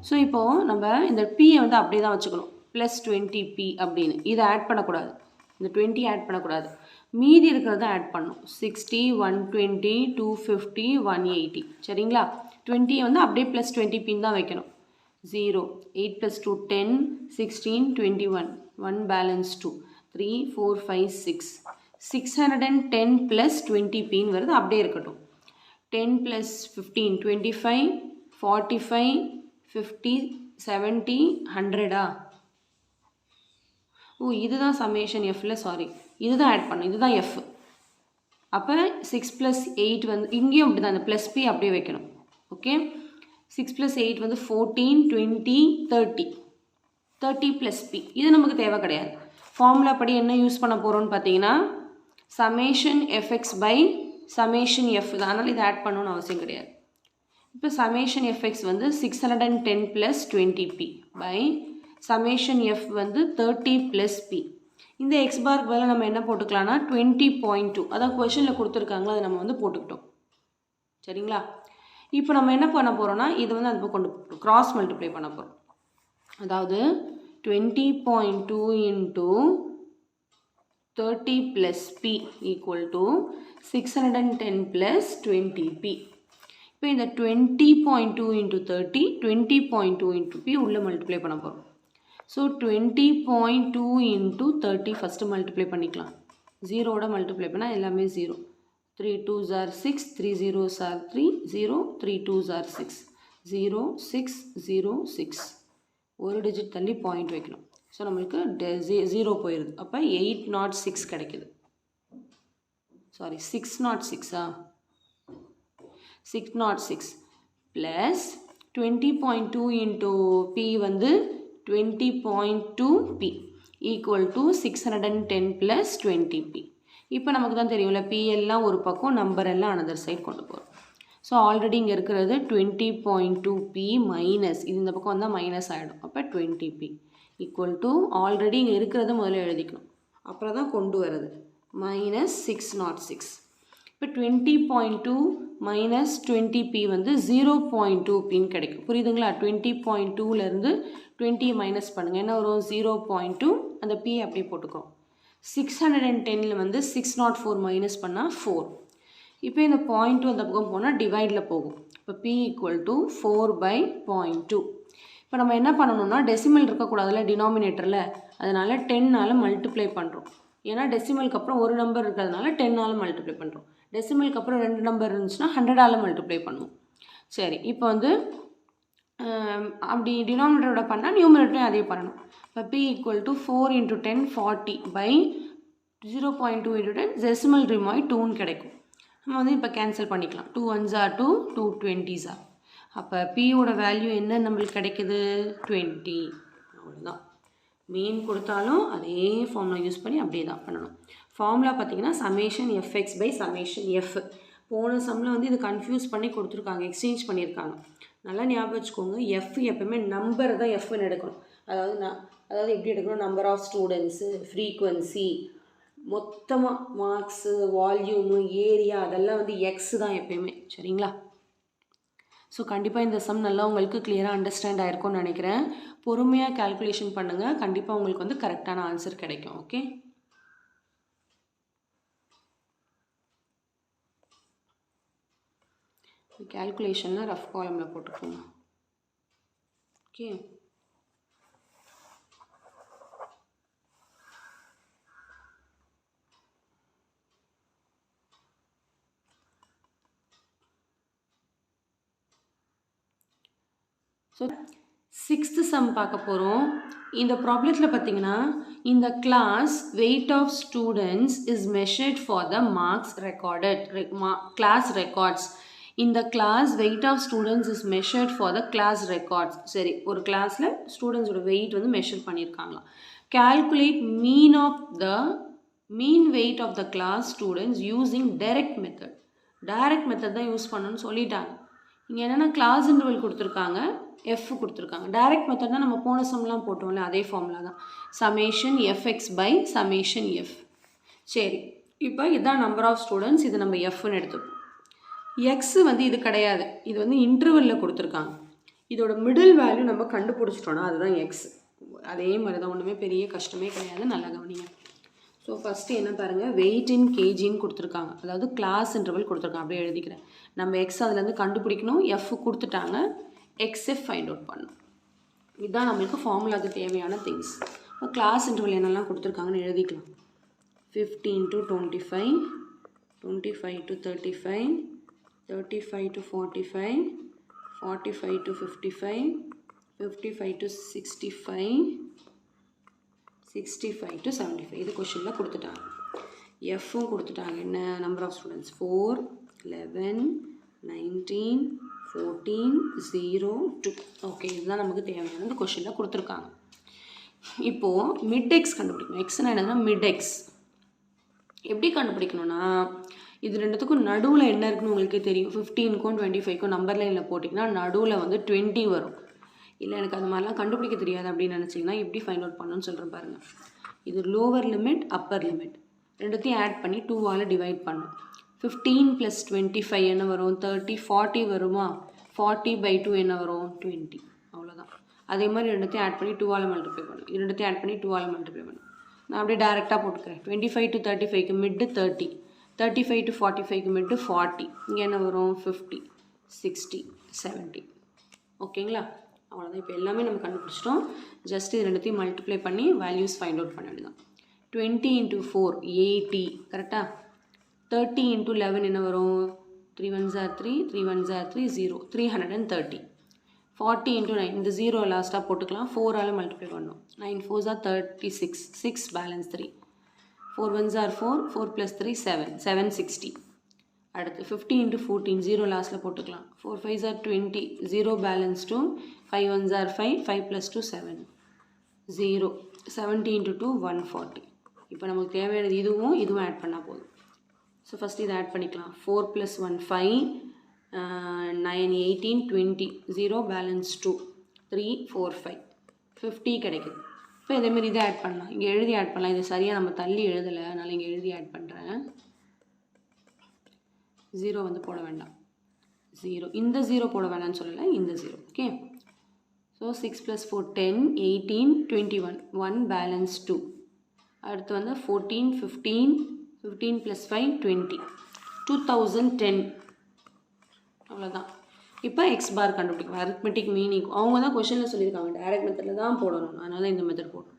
Speaker 2: ஸோ இப்போது நம்ம இந்த பியை வந்து அப்படியே தான் வச்சுக்கணும், ப்ளஸ் 20P அப்படின்னு. இதை ஆட் பண்ணக்கூடாது, இந்த 20 ஆட் பண்ணக்கூடாது, மீதி இருக்கிறத ஆட் பண்ணணும். 60, 120, 250, 180. சரிங்களா? 20 வந்து அப்படியே ப்ளஸ் 20Pன்னு தான் வைக்கணும். 0, 8 plus 2 10, 16, 21, 1 balance 2, 3 4 5 6, 610 plus 20Pன்னு வருது, அப்படியே இருக்கட்டும். 10 plus 15 25, 45, 50, 70, 100. ஓ, இதுதான் சமேஷன் எஃப்ல, சாரி, இதுதான் ஆட் பண்ணும், இதுதான் எஃப். அப்போ 6 plus 8 வந்து இங்கேயும் அப்படி தான், அந்த ப்ளஸ் பி அப்படியே வைக்கணும். ஓகே, 6 plus 8 வந்து 14, 20, 30, 30 plus P. இது நமக்கு தேவை கிடையாது. ஃபார்முலா படி என்ன யூஸ் பண்ண போகிறோம்னு பார்த்தீங்கன்னா summation FX by summation F தான். அதனால் இதை ஆட் பண்ணணும்னு அவசியம் கிடையாது. இப்போ சமேஷன் எஃப்எக்ஸ் வந்து 610 plus 20P by summation F வந்து 30 plus P. இந்த எக்ஸ் பாருக்கு பதிலாக நம்ம என்ன போட்டுக்கலாம்னா 20.2, அதான் கொஷனில் கொடுத்துருக்காங்களோ அதை நம்ம வந்து போட்டுக்கிட்டோம். சரிங்களா? இப்போ நம்ம என்ன பண்ண போகிறோம்னா இது வந்து அது கொண்டு கிராஸ் மல்டிப்ளை பண்ண போகிறோம். அதாவது 20.2 into 30 plus P equal to 610 plus 20P. இப்போ இந்த 20.2 into 30, 20.2 into P உள்ள மல்டிப்ளை பண்ண போகிறோம். ஸோ 20.2 into 30 ஃபஸ்ட்டு மல்டிப்ளை பண்ணிக்கலாம். ஜீரோட மல்டிப்ளை பண்ணால் எல்லாமே 0. 3 2s are 6, 3 zeros are 3, 0, 3 2s are 6, 0, 6, 0, 6. ஒரு டிஜிட் தள்ளி பாயிண்ட் வைக்கணும். ஸோ நம்மளுக்கு 0 போயிடுது. அப்போ 806 கிடைக்குது. சாரி, 606 606 ப்ளஸ் 20.2 into P வந்து 20.2P equal to 610 plus 20P. இப்போ நமக்கு தான் தெரியும்ல, P எல்லாம் ஒரு பக்கம், நம்பர் எல்லாம் அனதர் சைட் கொண்டு போகிறோம். ஸோ ஆல்ரெடி இங்கே இருக்கிறது 20.2P மைனஸ், இது இந்த பக்கம் வந்தால் மைனஸ் ஆகிடும். அப்போ 20P ஈக்குவல் டு ஆல்ரெடி இங்கே இருக்கிறத முதல்ல எழுதிக்கணும், அப்புறம் தான் கொண்டு வர்றது, மைனஸ் 606. இப்போ 20.2 மைனஸ் 20P வந்து 0.2Pன்னு கிடைக்கும். புரியுதுங்களா? 20.2லேருந்து 20 மைனஸ் பண்ணுங்கள், என்ன வரும்? 0.2. அந்த P அப்படியே போட்டுக்கோம். 610 வந்து 604 மைனஸ் பண்ணால் 4. இப்போ இந்த 0.2 அந்த பக்கம் போனால் டிவைடில் போகும். இப்போ P ஈக்குவல் டு 4/0.2. இப்போ நம்ம என்ன பண்ணணும்னா டெசிமல் இருக்கக்கூடாதுல டினாமினேட்டரில், அதனால் 10ஆல் மல்டிப்ளை பண்ணுறோம். ஏன்னா டெசிமலுக்கு அப்புறம் ஒரு நம்பர் இருக்கிறதுனால 10ஆல் மல்டிப்ளை பண்ணுறோம். டெசிமலுக்கு அப்புறம் 2 நம்பர் இருந்துச்சுன்னா 100ஆல் மல்டிப்ளை பண்ணுவோம். சரி, இப்போ வந்து அப்படி டினாமினேட்டரோட பண்ணால் நியூமரேட்டரையும் அதே பண்ணணும். இப்போ P equal to 4 into 10 40 by 0.2 into 10 decimal remind 2ன்னு கிடைக்கும். நம்ம வந்து இப்போ கேன்சல் பண்ணிக்கலாம். 2 1s are 2, 2 20s are. அப்போ Pயோட வேல்யூ என்ன நம்மளுக்கு கிடைக்குது? 20. அவ்வளோதான். மீன் கொடுத்தாலும் அதே ஃபார்முலா யூஸ் பண்ணி அப்படியே தான் பண்ணணும். ஃபார்முலா பார்த்தீங்கன்னா summation FX by summation F. போன சம்மில் வந்து இது கன்ஃபியூஸ் பண்ணி கொடுத்துருக்காங்க, எக்ஸ்சேஞ்ச் பண்ணியிருக்காங்க. நல்லா ஞாபகம் வச்சுக்கோங்க, எஃப் எப்போயுமே நம்பர் தான் எஃப்னு எடுக்கணும். அதாவது எப்படி எடுக்கணும்? நம்பர் ஆஃப் ஸ்டூடெண்ட்ஸு, ஃப்ரீக்வன்சி, மொத்தமாக மார்க்ஸு, வால்யூமு, ஏரியா அதெல்லாம் வந்து எக்ஸ் தான் எப்பயுமே. சரிங்களா? ஸோ கண்டிப்பாக இந்த சம் நல்லா உங்களுக்கு கிளியராக அண்டர்ஸ்டாண்ட் ஆகிருக்கும்னு நினைக்கிறேன். பொறுமையாக கால்குலேஷன் பண்ணுங்கள், கண்டிப்பாக உங்களுக்கு வந்து கரெக்டான ஆன்சர் கிடைக்கும். ஓகே. கேல்குலேஷனில் ரஃப் காலமில் போட்டுக்கோங்க. ஓகே, ஸோ 6th சம் பார்க்க போகிறோம். இந்த ப்ராப்ளத்தில் பார்த்தீங்கன்னா, இந்த class weight of students is measured for the marks recorded class records. இந்த class weight of students is measured for the class records. சரி, ஒரு கிளாஸில் ஸ்டூடெண்ட்ஸோட வெயிட் வந்து மெஷர் பண்ணியிருக்காங்களாம். Calculate mean weight of the class students using direct method. Direct method தான் யூஸ் பண்ணணும்னு சொல்லிட்டாங்க. இங்கே என்னென்னா கிளாஸ் இன்டர்வல் கொடுத்துருக்காங்க, எஃப் கொடுத்துருக்காங்க. டைரக்ட் மெத்தட்னா நம்ம போன சம்லாம் போட்டோம்ல, அதே ஃபார்முலா தான். Summation FX by summation F. சரி, இப்போ இதுதான் நம்பர் ஆஃப் ஸ்டூடெண்ட்ஸ், இது நம்ம எஃப்னு எடுத்துப்போம். எக்ஸ் வந்து இது கிடையாது, இது வந்து இன்டர்வலில் கொடுத்துருக்காங்க. இதோட மிடில் வேல்யூ நம்ம கண்டுபிடிச்சிட்டோன்னா அதுதான் எக்ஸ். அதே மாதிரி தான், ஒன்றுமே பெரிய கஷ்டமே கிடையாது, நல்லா கவனிங்க. ஸோ ஃபஸ்ட்டு என்ன பாருங்கள், வெயிட் இன் கேஜின்னு கொடுத்துருக்காங்க, அதாவது கிளாஸ் இன்டர்வல் கொடுத்துருக்காங்க. அப்படியே எழுதிக்கிறேன். நம்ம எக்ஸ் அதுலேருந்து கண்டுபிடிக்கணும், எஃப் கொடுத்துட்டாங்க, எக்ஸ்எஃப் ஃபைண்ட் அவுட் பண்ணணும். இதுதான் நம்மளுக்கு ஃபார்முலாவுக்கு தேவையான திங்ஸ். இப்போ கிளாஸ் இன்டர்வல் என்னெல்லாம் கொடுத்துருக்காங்கன்னு எழுதிக்கலாம். 15 to 25, 25 to 35, 35 to 45, 45 to 55, 55 to 65, 65 to 75. இது கொஷனில் கொடுத்துட்டாங்க. எஃப்பும் கொடுத்துட்டாங்க. என்ன நம்பர் ஆஃப் ஸ்டூடெண்ட்ஸ் 4, 11, 19, 14, 0, 2. ஓகே, இதுதான் நமக்கு தேவையானது கொஷனில் கொடுத்துருக்காங்க. இப்போது மிட் எக்ஸ் கண்டுபிடிக்கணும். எக்ஸ்னால் என்னதுன்னா மிட் எக்ஸ். எப்படி கண்டுபிடிக்கணும்னா, இது ரெண்டுத்துக்கும் நடுவில் என்ன இருக்குன்னு உங்களுக்கே தெரியும். 15க்கும் 25க்கும் நம்பர் லைனில் போட்டிங்கன்னா நடுவில் வந்து 20 வரும். இல்லை எனக்கு அந்த மாதிரிலாம் கண்டுபிடிக்க தெரியாது அப்படின்னு நினச்சிங்கன்னா எப்படி ஃபைண்ட் அவுட் பண்ணணும்னு சொல்கிறேன் பாருங்கள். இது லோவர் லிமிட், அப்பர் லிமிட் ரெண்டுத்தையும் ஆட் பண்ணி 2ஆல் டிவைட் பண்ணும். 15 + 25 என்ன வரும்? 30. 40 வருமா? 40/2 என்ன வரும்? 20. அவ்வளோதான். அதே மாதிரி ரெண்டுத்தையும் ஆட் பண்ணி 2ஆல் மல்டிப்ளை பண்ணும். இது ரெண்டுத்தையும் ஆட் பண்ணி 2ஆல் மல்டிப்ளை பண்ணும். நான் அப்படியே டேரெக்டாக போட்டுக்கிறேன். 25 to 35க்கு மிட்டு 30, 35 to 45க்கு மிட்டு 40. இங்கே என்ன வரும்? 50, 60, 70. ஓகேங்களா? அவ்வளோதான். இப்போ எல்லாமே நம்ம கண்டுபிடிச்சிட்டோம். ஜஸ்ட் இது ரெண்டுத்தையும் மல்டிப்ளை பண்ணி வேல்யூஸ் ஃபைண்ட் அவுட் பண்ண வேண்டியதான். 20 × 4 80. கரெக்டாக? 30 × 11 என்ன வரும்? 3 1s are 3, 3 1s are 3, 0, 330. 40 × 9, இந்த 0 லாஸ்ட்டாக போட்டுக்கலாம். 4ஆல் மல்டிப்ளை பண்ணணும். 9 4s are 36, 6 balance 3, 4 1s are 4, 4 + 3 7, 760. அடுத்து 50 × 14, 0 லாஸ்ட்டில் போட்டுக்கலாம். 4 5s are 20, 0 balance 2, 5 1s are 5, 5 + 2 7, 0, 70 × 2 140. இப்போ நமக்கு தேவையானது இதுவும் ஆட் பண்ணால் போதும். ஸோ ஃபஸ்ட்டு இதை ஆட் பண்ணிக்கலாம். 4 + 1 5, 9 18 20, 0 பேலன்ஸ் 2, 3 4 5, 50 கிடைக்குது. இப்போ இதேமாரி இதை ஆட் பண்ணலாம். இங்கே எழுதி ஆட் பண்ணலாம். இது சரியாக நம்ம தள்ளி எழுதலை, அதனால் இங்கே எழுதி ஆட் பண்ணுறேன். 0 வந்து போட வேண்டாம். 0, இந்த 0 போட வேண்டாம்னு சொல்லலை, இந்த 0. ஓகே. So 6 + 4 10, 18 21, 1 balance 2. அடுத்து வந்து 14 15, 15 + 5 20, 2010. அவ்வளோதான். இப்போ எக்ஸ் பார் கண்டுபிடிக்கும். அரித்மெட்டிக் மீனிங் அவங்க தான் கொஷனில் சொல்லியிருக்காங்க டைரக்ட் மெத்தடில் தான் போடணும், அதனால் இந்த மெத்தட் போடணும்.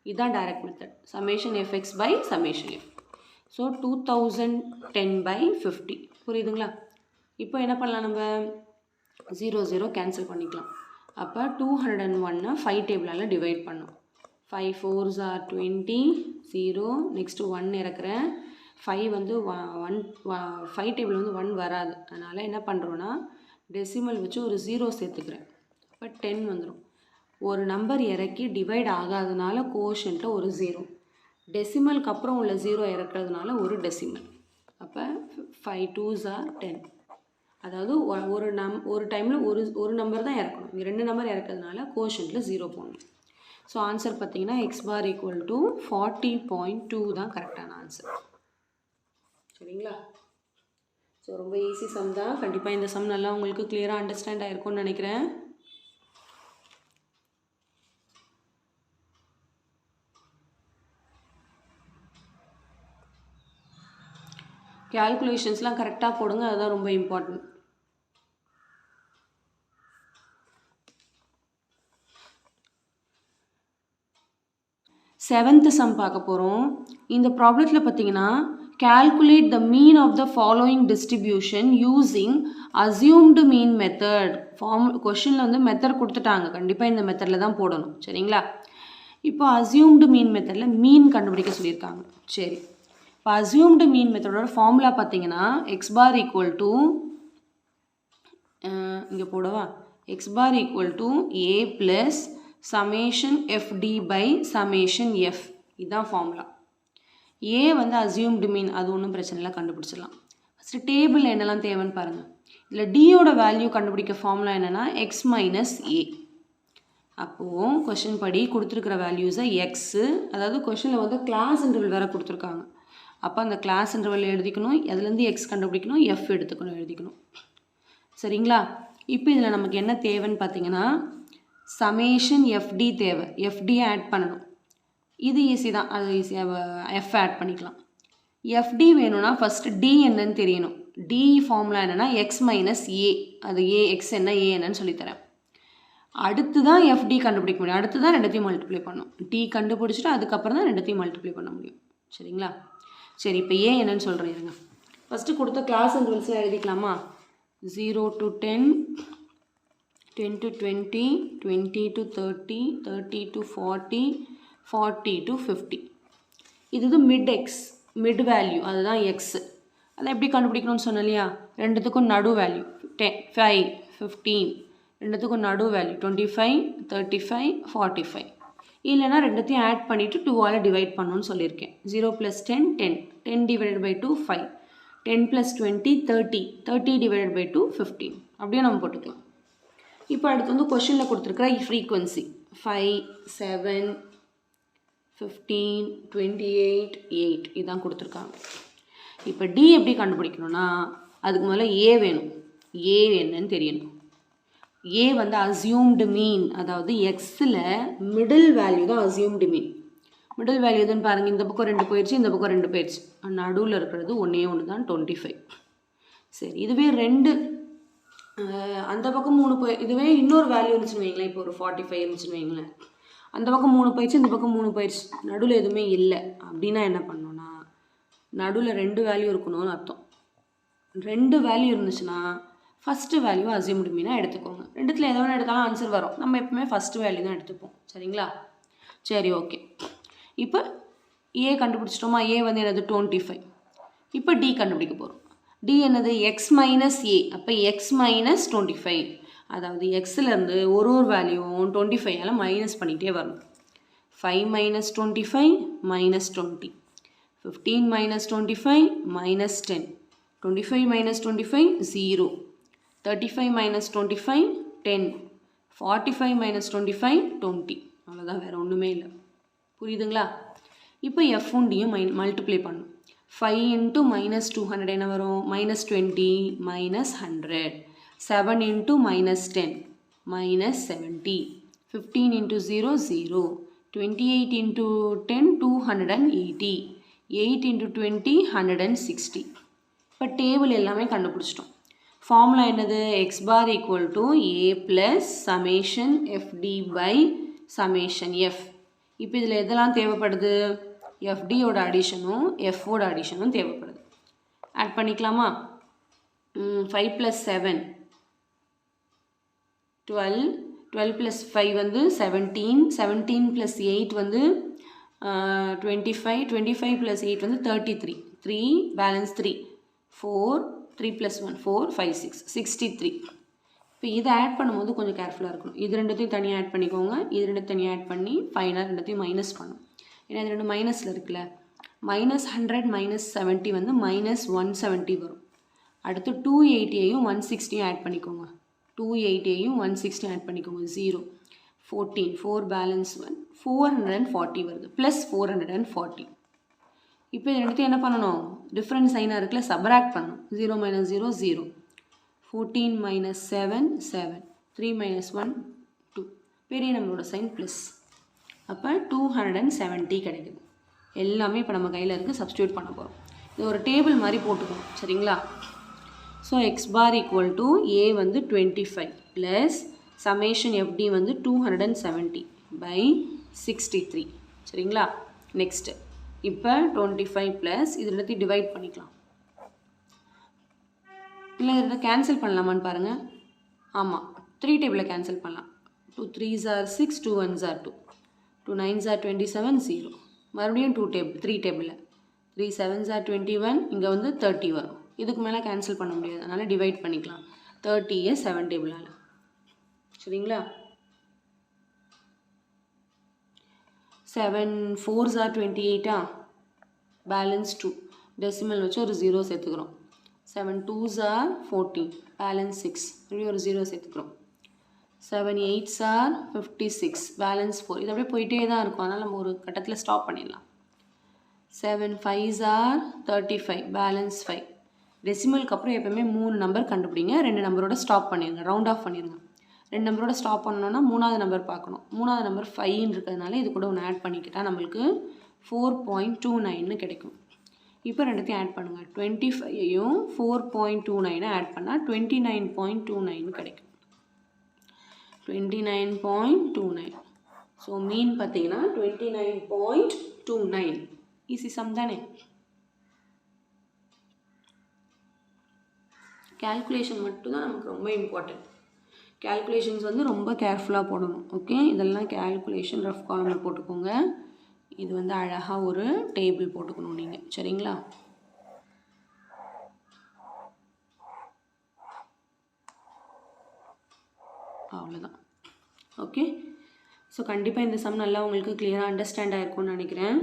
Speaker 2: இதுதான் direct method. Summation FX by summation F. So 2010/50. புரியுதுங்களா? இப்போ என்ன பண்ணலாம், நம்ம 0 0 கேன்சல் பண்ணிக்கலாம். அப்போ 201 5 டேபிளால் டிவைட் பண்ணோம். 5 4s are 20, 0, நெக்ஸ்ட்டு 1 இறக்குறேன். 5 வந்து 1 5 டேபிள் வந்து 1 வராது, அதனால் என்ன பண்ணுறோன்னா டெசிமல் வச்சு ஒரு 0 சேர்த்துக்கிறேன். அப்போ 10 வந்துடும். ஒரு நம்பர் இறக்கி டிவைட் ஆகாதனால கோஷன்ட்டில் ஒரு 0, டெசிமலுக்கு அப்புறம் உள்ள 0 இறக்குறதுனால ஒரு டெசிமல். அப்போ 5 2s are 10. அதாவது ஒரு டைமில் ஒரு நம்பர் தான் இறக்கணும். இங்கே 2 நம்பர் இறக்குறதுனால கோஷன்ட்டில் 0 போடணும். ஸோ ஆன்சர் பார்த்தீங்கன்னா x bar = 40.2 தான் கரெக்டான ஆன்சர். சரிங்களா? ஸோ ரொம்ப ஈஸி சம் தான். கண்டிப்பாக இந்த சம் நல்லா உங்களுக்கு கிளியராக அண்டர்ஸ்டாண்ட் ஆகிருக்கும்னு நினைக்கிறேன். கேல்குலேஷன்ஸ்லாம் கரெக்டாக போடுங்க, அதுதான் ரொம்ப இம்பார்ட்டன்ட். 7th சம் பார்க்க போகிறோம். இந்த ப்ராப்ளத்தில் பார்த்தீங்கன்னா calculate the mean of the following distribution using assumed mean method. கொஷினில் வந்து மெத்தட் கொடுத்துட்டாங்க, கண்டிப்பாக இந்த மெத்தடில் தான் போடணும். சரிங்களா? இப்போ assumed mean மெத்தடில் மீன் கண்டுபிடிக்க சொல்லியிருக்காங்க. சரி, இப்போ assumed mean மெத்தடோட ஃபார்முலா பார்த்தீங்கன்னா x bar equal to இங்கே போடவா, x bar equal to a plus summation fd by summation f. இதுதான் ஃபார்முலா. a வந்து assumed mean, அது ஒன்றும் பிரச்சனை இல்லை, கண்டுபிடிச்சிடலாம். ஃபஸ்ட்டு டேபிள் என்னெல்லாம் தேவைன்னு பாருங்கள். இதில் டியோட வேல்யூ கண்டுபிடிக்க ஃபார்முலா என்னென்னா x மைனஸ் a. அப்போது கொஷின் படி கொடுத்துருக்கிற வேல்யூஸை எக்ஸு, அதாவது கொஷினில் வந்து கிளாஸ் இன்டர்வல் வேறு கொடுத்துருக்காங்க. அப்போ அந்த கிளாஸ் இன்டர்வல் எழுதிக்கணும், அதுலேருந்து எக்ஸ் கண்டுபிடிக்கணும், எஃப் எடுத்துக்கணும், எழுதிக்கணும். சரிங்களா? இப்போ இதில் நமக்கு என்ன தேவைன்னு பார்த்தீங்கன்னா சமேஷன் எஃப்டி தேவை, எஃப்டியை ஆட் பண்ணணும். இது ஈஸி தான், அது ஈஸியாக எஃப் ஆட் பண்ணிக்கலாம். எஃப்டி வேணும்னா ஃபஸ்ட்டு டி என்னன்னு தெரியணும். டி ஃபார்முலா என்னென்னா எக்ஸ் மைனஸ் ஏ, அது ஏ எக்ஸ் என்ன ஏ என்னன்னு சொல்லித்தரேன். அடுத்து தான் எஃப்டி கண்டுபிடிக்க முடியும், அடுத்து தான் ரெண்டுத்தையும் மல்டிப்ளை பண்ணணும். டி கண்டுபிடிச்சிட்டு அதுக்கப்புறம் தான் ரெண்டுத்தையும் மல்டிப்ளை பண்ண முடியும். சரிங்களா? சரி, இப்போ ஏ என்னன்னு சொல்கிறேன் இருங்க. ஃபஸ்ட்டு கொடுத்த class இன்டர்வல்ஸ்லாம் எழுதிக்கலாமா? 0 to 10, 10 to 20, 20 to 30, 30 to 40, 40 to 50. இது மிட் எக்ஸ், மிட் வேல்யூ, அதுதான் எக்ஸ். அதை எப்படி கண்டுபிடிக்கணும்னு சொன்னோம் இல்லையா? ரெண்டுத்துக்கும் நடு வேல்யூ 10, 5, 15, ரெண்டுத்துக்கும் நடு வேல்யூ 25, 35, 45. இல்லைனா ரெண்டுத்தையும் ஆட் பண்ணிவிட்டு 2ஆல் டிவைட் பண்ணணும்னு சொல்லியிருக்கேன். 0 + 10, 10, 10 divided by 2, 5, 10 + 20, 30, 30 divided by 2, 15. அப்படியே நம்ம போட்டுக்கலாம். இப்போ அடுத்து வந்து கொஷினில் கொடுத்துருக்குற ஃப்ரீக்வன்சி 5, 7, 15, 28, 8 இதான் கொடுத்துருக்காங்க. இப்போ டி எப்படி கண்டுபிடிக்கணும்னா அதுக்கு முதல்ல ஏ வேணும். ஏ என்னன்னு தெரியணும். ஏ வந்து அசியூம்டு மீன், அதாவது எக்ஸில் மிடில் வேல்யூ தான் அசியூம்டு மீன். மிடில் வேல்யூ எதுன்னு பாருங்கள், இந்த பக்கம் 2 போயிடுச்சு, இந்த பக்கம் 2 போயிடுச்சு, நடுவில் இருக்கிறது ஒன்றே ஒன்று தான் 25. சரி, இதுவே 2 அந்த பக்கம் 3 போய், இதுவே இன்னொரு வேல்யூ இருந்துச்சுன்னு வைங்களேன், இப்போ ஒரு 45 இருந்துச்சுன்னு வைங்களேன், அந்த பக்கம் 3 போயிடுச்சு, இந்த பக்கம் 3 போயிடுச்சு, நடுவில் எதுவுமே இல்லை அப்படின்னா என்ன பண்ணணும்னா நடுவில் 2 வேல்யூ இருக்கணும்னு அர்த்தம். 2 வேல்யூ இருந்துச்சுன்னா ஃபஸ்ட்டு வேல்யூ அசியூம்டு மீனாக எடுத்துக்கோங்க. ரெண்டுத்தில் எதோ ஒன்று எடுத்தாலும் ஆன்சர் வரும், நம்ம எப்பவுமே ஃபஸ்ட்டு வேல்யூ தான் எடுத்துப்போம். சரிங்களா? சரி, ஓகே. இப்போ ஏ கண்டுபிடிச்சிட்டோமா? ஏ வந்து என்னது 25. இப்போ டி கண்டுபிடிக்க போகிறோம். டி என்னது எக்ஸ் மைனஸ் ஏ. அப்போ எக்ஸ் மைனஸ் 25, அதாவது எக்ஸ்லேருந்து ஒரு வேல்யூவும் 25ஆல் மைனஸ் பண்ணிகிட்டே வரணும். 5 minus 25 minus 20, 15 minus 25 minus 10, 25 minus 25 0, 35 minus 25 10, 45 minus 25 20. அவ்வளோதான், வேறு ஒன்றுமே இல்லை. புரியுதுங்களா? இப்போ எஃப்பும் டியும் மல்டிப்ளை பண்ணும். 5 இன்ட்டு மைனஸ் 200 என்ன வரும்? Minus 20 minus 100. 7 into minus 10 minus 70. 15 into 0 0. 28 into 10 280. 8 into 20 160. இப்போ டேபிள் எல்லாமே கண்டுபிடிச்சிட்டோம். ஃபார்முலா என்னது? X bar equal to A plus summation FD by summation F. இப்போ இதில் எதெல்லாம் தேவைப்படுது? எஃப்டியோட அடிஷனும் எஃப்ஓட அடிஷனும் தேவைப்படுது. ஆட் பண்ணிக்கலாமா? 5 + 7 12, 12 + 5 வந்து 17, 17 + 8 வந்து 25, 25 + 8 வந்து 33, 3 பேலன்ஸ் 3, 4, 3 + 1 4, 5 6, 63. இப்போ இதை ஆட் பண்ணும்போது கொஞ்சம் கேர்ஃபுல்லாக இருக்கணும். இது ரெண்டுத்தையும் தனியாக ஆட் பண்ணிக்கோங்க, இது ரெண்டும் தனியாக ஆட் பண்ணி ஃபைனலாக ரெண்டுத்தையும் மைனஸ் பண்ணும். ஏன்னா இது ரெண்டு மைனஸில் இருக்குல்ல. -100 -70 வந்து -170 வரும். அடுத்து 280ஐயும் 160ஐயும் ஆட் பண்ணிக்கோங்க. 280ஐயும் 160 ஆட் பண்ணிக்கோங்க. 0, 14, 4 பேலன்ஸ் 1, 440 வருது. ப்ளஸ் 440. இப்போ இது ரெண்டுத்தையும் என்ன பண்ணணும்? டிஃப்ரெண்ட் சைனாக இருக்குல்ல, சப்ராக்ட் பண்ணணும். 0 - 0 0, 14 - 7 7, 3 - 1 2. பெரிய நம்மளோட சைன் ப்ளஸ். அப்போ 270 கிடைக்குது. எல்லாமே இப்போ நம்ம கையில் இருக்குது, சப்ஸ்டியூட் பண்ண போகிறோம். இது ஒரு டேபிள் மாதிரி போட்டுக்கணும். சரிங்களா? So x bar equal to a வந்து 25 ப்ளஸ் சமேஷன் எஃப்டி வந்து 270 பை 63. சரிங்களா? நெக்ஸ்ட்டு இப்போ 25 ப்ளஸ் இது எல்லாத்தையும் டிவைட் பண்ணிக்கலாம். இல்லை இதை கேன்சல் பண்ணலாமான்னு பாருங்கள். ஆமாம், 3 டேபிளில் கேன்சல் பண்ணலாம். 2 3s are 6, 2 1s are 2, 2 9s are 27, 0. மறுபடியும் 3 டேபிளில் 3 7s are 21, இங்கே வந்து 30 வரும். இதுக்கு மேலே கேன்சல் பண்ண முடியாது, அதனால் டிவைட் பண்ணிக்கலாம். 30யை 7 டேபிளால். சரிங்களா? 7 4s are 28, பேலன்ஸ் 2. டெசிமல் வச்சு ஒரு 0 சேர்த்துக்கிறோம். 7 2s are 14, பேலன்ஸ் 6. மறுபடியும் ஒரு 0 சேர்த்துக்கிறோம். 7 8s are 56, பேலன்ஸ் 4. இது அப்படியே போயிட்டே தான் இருக்கும், அதனால் நம்ம ஒரு கட்டத்தில் ஸ்டாப் பண்ணிடலாம். 7 5s are 35, பேலன்ஸ் 5. டெசிமலுக்கு அப்புறம் எப்போயுமே 3 நம்பர் கண்டுபிடிங்க, 2 நம்பரோட ஸ்டாப் பண்ணிடுங்க, ரவுண்ட் ஆஃப் பண்ணிடுங்க. 2 நம்பரோட ஸ்டாப் பண்ணோன்னா 3ஆவது நம்பர் பார்க்கணும். 3ஆவது நம்பர் 5 இருக்கிறதுனால இது கூட ஒன்று ஆட் பண்ணிக்கிட்டால் நம்மளுக்கு 4.29 கிடைக்கும். இப்போ ரெண்டுத்தையும் ஆட் பண்ணுங்கள். 25ஐயும் 4.29 ஆட் பண்ணால் 29.29 கிடைக்கும். 29.29. ஸோ மீன் பார்த்தீங்கன்னா 29.29. ஈஸி சம் தானே? கேல்குலேஷன் மட்டும்தான் நமக்கு ரொம்ப இம்பார்ட்டன்ட். கேல்குலேஷன்ஸ் வந்து ரொம்ப கேர்ஃபுல்லாக போடணும். ஓகே, இதெல்லாம் கேல்குலேஷன் ரஃப் காலமில் போட்டுக்கோங்க. இது வந்து அழகாக ஒரு டேபிள் போட்டுக்கணும் நீங்கள். சரிங்களா? அவ்வளோதான். ஓகே, ஸோ கண்டிப்பாக இந்த சம் நல்லா உங்களுக்கு கிளியராக அண்டர்ஸ்டாண்ட் ஆகிருக்கும்னு நினைக்கிறேன்.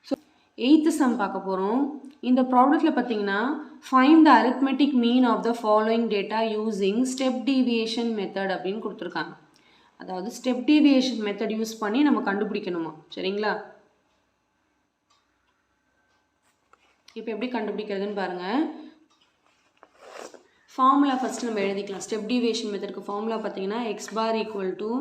Speaker 2: ஸோ 8th சம் பார்க்க போகிறோம். இந்த ப்ராப்ளத்தில் பார்த்தீங்கன்னா find the arithmetic mean of the following data using step deviation method அப்படின்னு கொடுத்துருக்காங்க. அதாவது ஸ்டெப் டீவியேஷன் மெத்தட் யூஸ் பண்ணி நம்ம கண்டுபிடிக்கணுமா? சரிங்களா? இப்போ எப்படி கண்டுபிடிக்கிறதுன்னு பாருங்கள். ஃபார்முலா ஃபஸ்ட்டு நம்ம எழுதிக்கலாம். ஸ்டெப் டீவியேஷன் மெத்தடுக்கு ஃபார்முலா பார்த்தீங்கன்னா x bar equal to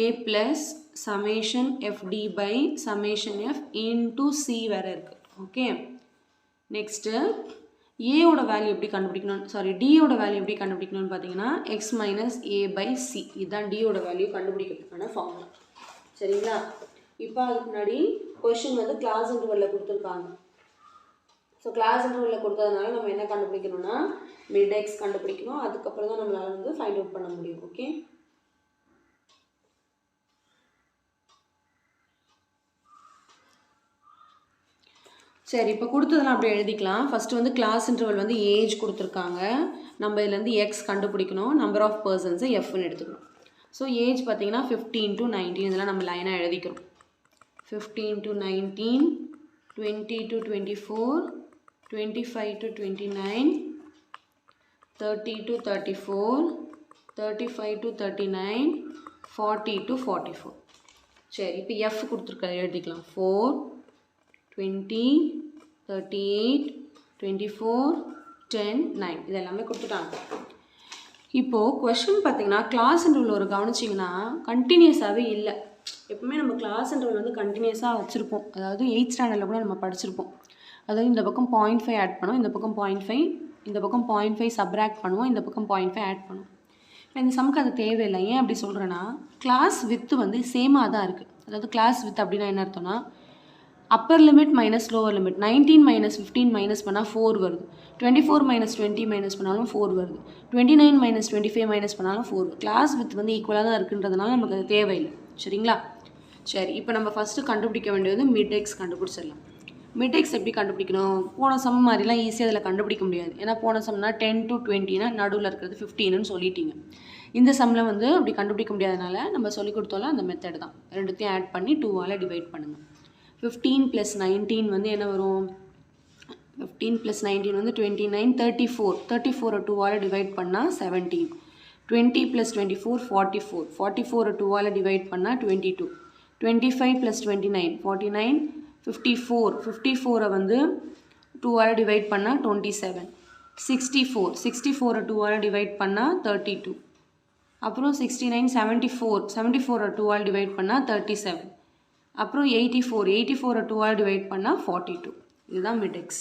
Speaker 2: a plus summation fd by summation f into c வேறு இருக்குது. ஓகே, நெக்ஸ்ட்டு ஏவோட வேல்யூ எப்படி கண்டுபிடிக்கணும், டியோட வேல்யூ எப்படி கண்டுபிடிக்கணும்னு பார்த்தீங்கன்னா x minus a by C. இதுதான் டியோட வேல்யூ கண்டுபிடிக்கிறதுக்கான ஃபார்முலா. சரிங்களா? இப்போ அதுக்கு முன்னாடி கொஷின் வந்து கிளாஸ் இன்டர்வலில் கொடுத்துருக்காங்க. ஸோ கிளாஸ் இன்டர்வலில் கொடுத்ததுனால நம்ம என்ன கண்டுபிடிக்கணும்னா மிட் எக்ஸ் கண்டுபிடிக்கணும். அதுக்கப்புறம் தான் நம்மளால் வந்து ஃபைண்ட் அவுட் பண்ண முடியும். ஓகே, சரி, இப்போ கொடுத்ததெல்லாம் அப்படியே எழுதிக்கலாம். ஃபஸ்ட்டு வந்து கிளாஸ் இன்டர்வல் வந்து ஏஜ் கொடுத்துருக்காங்க. நம்ம இதுலேருந்து எக்ஸ் கண்டுபிடிக்கணும். நம்பர் ஆஃப் பர்சன்ஸை எஃப்னு எடுத்துக்கணும். ஸோ ஏஜ் பார்த்தீங்கன்னா 15 to 19 இதெல்லாம் நம்ம லைனாக எழுதிக்கிறோம். 15 to 19, 20 to 24, 25 to 29, 30 to 34, 35 to 39, 40 to 44. சரி, இப்போ எஃப் கொடுத்துருக்க எழுதிக்கலாம். 4, 20, 38, 24, 10, 9 இது எல்லாமே கொடுத்துட்டாங்க. இப்போது கொஷின் பார்த்தீங்கன்னா கிளாஸ் இன்டர்வல் ஒரு கவனிச்சிங்கன்னா கண்டினியூஸாகவே இல்லை. எப்பவுமே நம்ம கிளாஸ் இன்டர்வல் வந்து கண்டினியூஸாக வச்சுருப்போம். அதாவது 8th ஸ்டாண்டர்டில் கூட நம்ம படிச்சிருப்போம். அதாவது இந்த பக்கம் 0.5 ஆட் பண்ணுவோம், இந்த பக்கம் 0.5, இந்த பக்கம் 0.5 சப்ராக்ட் பண்ணுவோம், இந்த பக்கம் 0.5 ஆட் பண்ணுவோம். இப்போ இந்த சம்க்கு அது தேவையில்லை. ஏன் அப்படி சொல்கிறேன்னா கிளாஸ் வித்து வந்து சேமாக தான் இருக்குது. அதாவது கிளாஸ் வித் அப்படின்னா என்ன அர்த்தம்னா upper limit minus lower limit. 19 minus 15 minus பண்ணால் 4 வருது. 24 மைனஸ் 20 மைனஸ் பண்ணாலும் 4 வருது. 29 மைனஸ் 25 மைனஸ் பண்ணாலும் 4 வருது. கிளாஸ் வித் வந்து ஈக்குவலாக தான் இருக்குன்றதுனால நமக்கு அது தேவையில்லை. சரிங்களா? சரி, இப்போ நம்ம ஃபஸ்ட்டு கண்டுபிடிக்க வேண்டியது மிட் எக்ஸ் கண்டுபிடிச்சிடலாம். மிட் எக்ஸ் எப்படி கண்டுபிடிக்கணும்? போன சம் மாதிரிலாம் ஈஸியாக அதில் கண்டுபிடிக்க முடியாது. ஏன்னா போன சம்னா 10 to 20னா நடுவில் இருக்கிறது 15ன்னு சொல்லிட்டீங்க. இந்த சம்மில் வந்து அப்படி கண்டுபிடிக்க முடியாதனால நம்ம சொல்லிக் கொடுத்தோம்ல அந்த மெத்தட் தான். ரெண்டுத்தையும் ஆட் பண்ணி 2ஆல் டிவைட் பண்ணுங்கள். 15 + 19 வந்து என்ன வரும்? 15 + 19 வந்து 29, 34. 34 2ஆல் டிவைட் பண்ணால் 17. 20 + 24 44. 44 2ஆல் டிவைட் பண்ணால் 22. 25 + 29 49. 54 54 வந்து 2ஆல் டிவைட் பண்ணால் 27. 64 64 2ஆல் டிவைட் பண்ணால் 32. அப்புறம் 69 74 74 2ஆல் டிவைட் பண்ணால் 37. அப்புறம் 84 84 2ஆல் டிவைட் பண்ணால் 42. இதுதான் மிட் எக்ஸ்.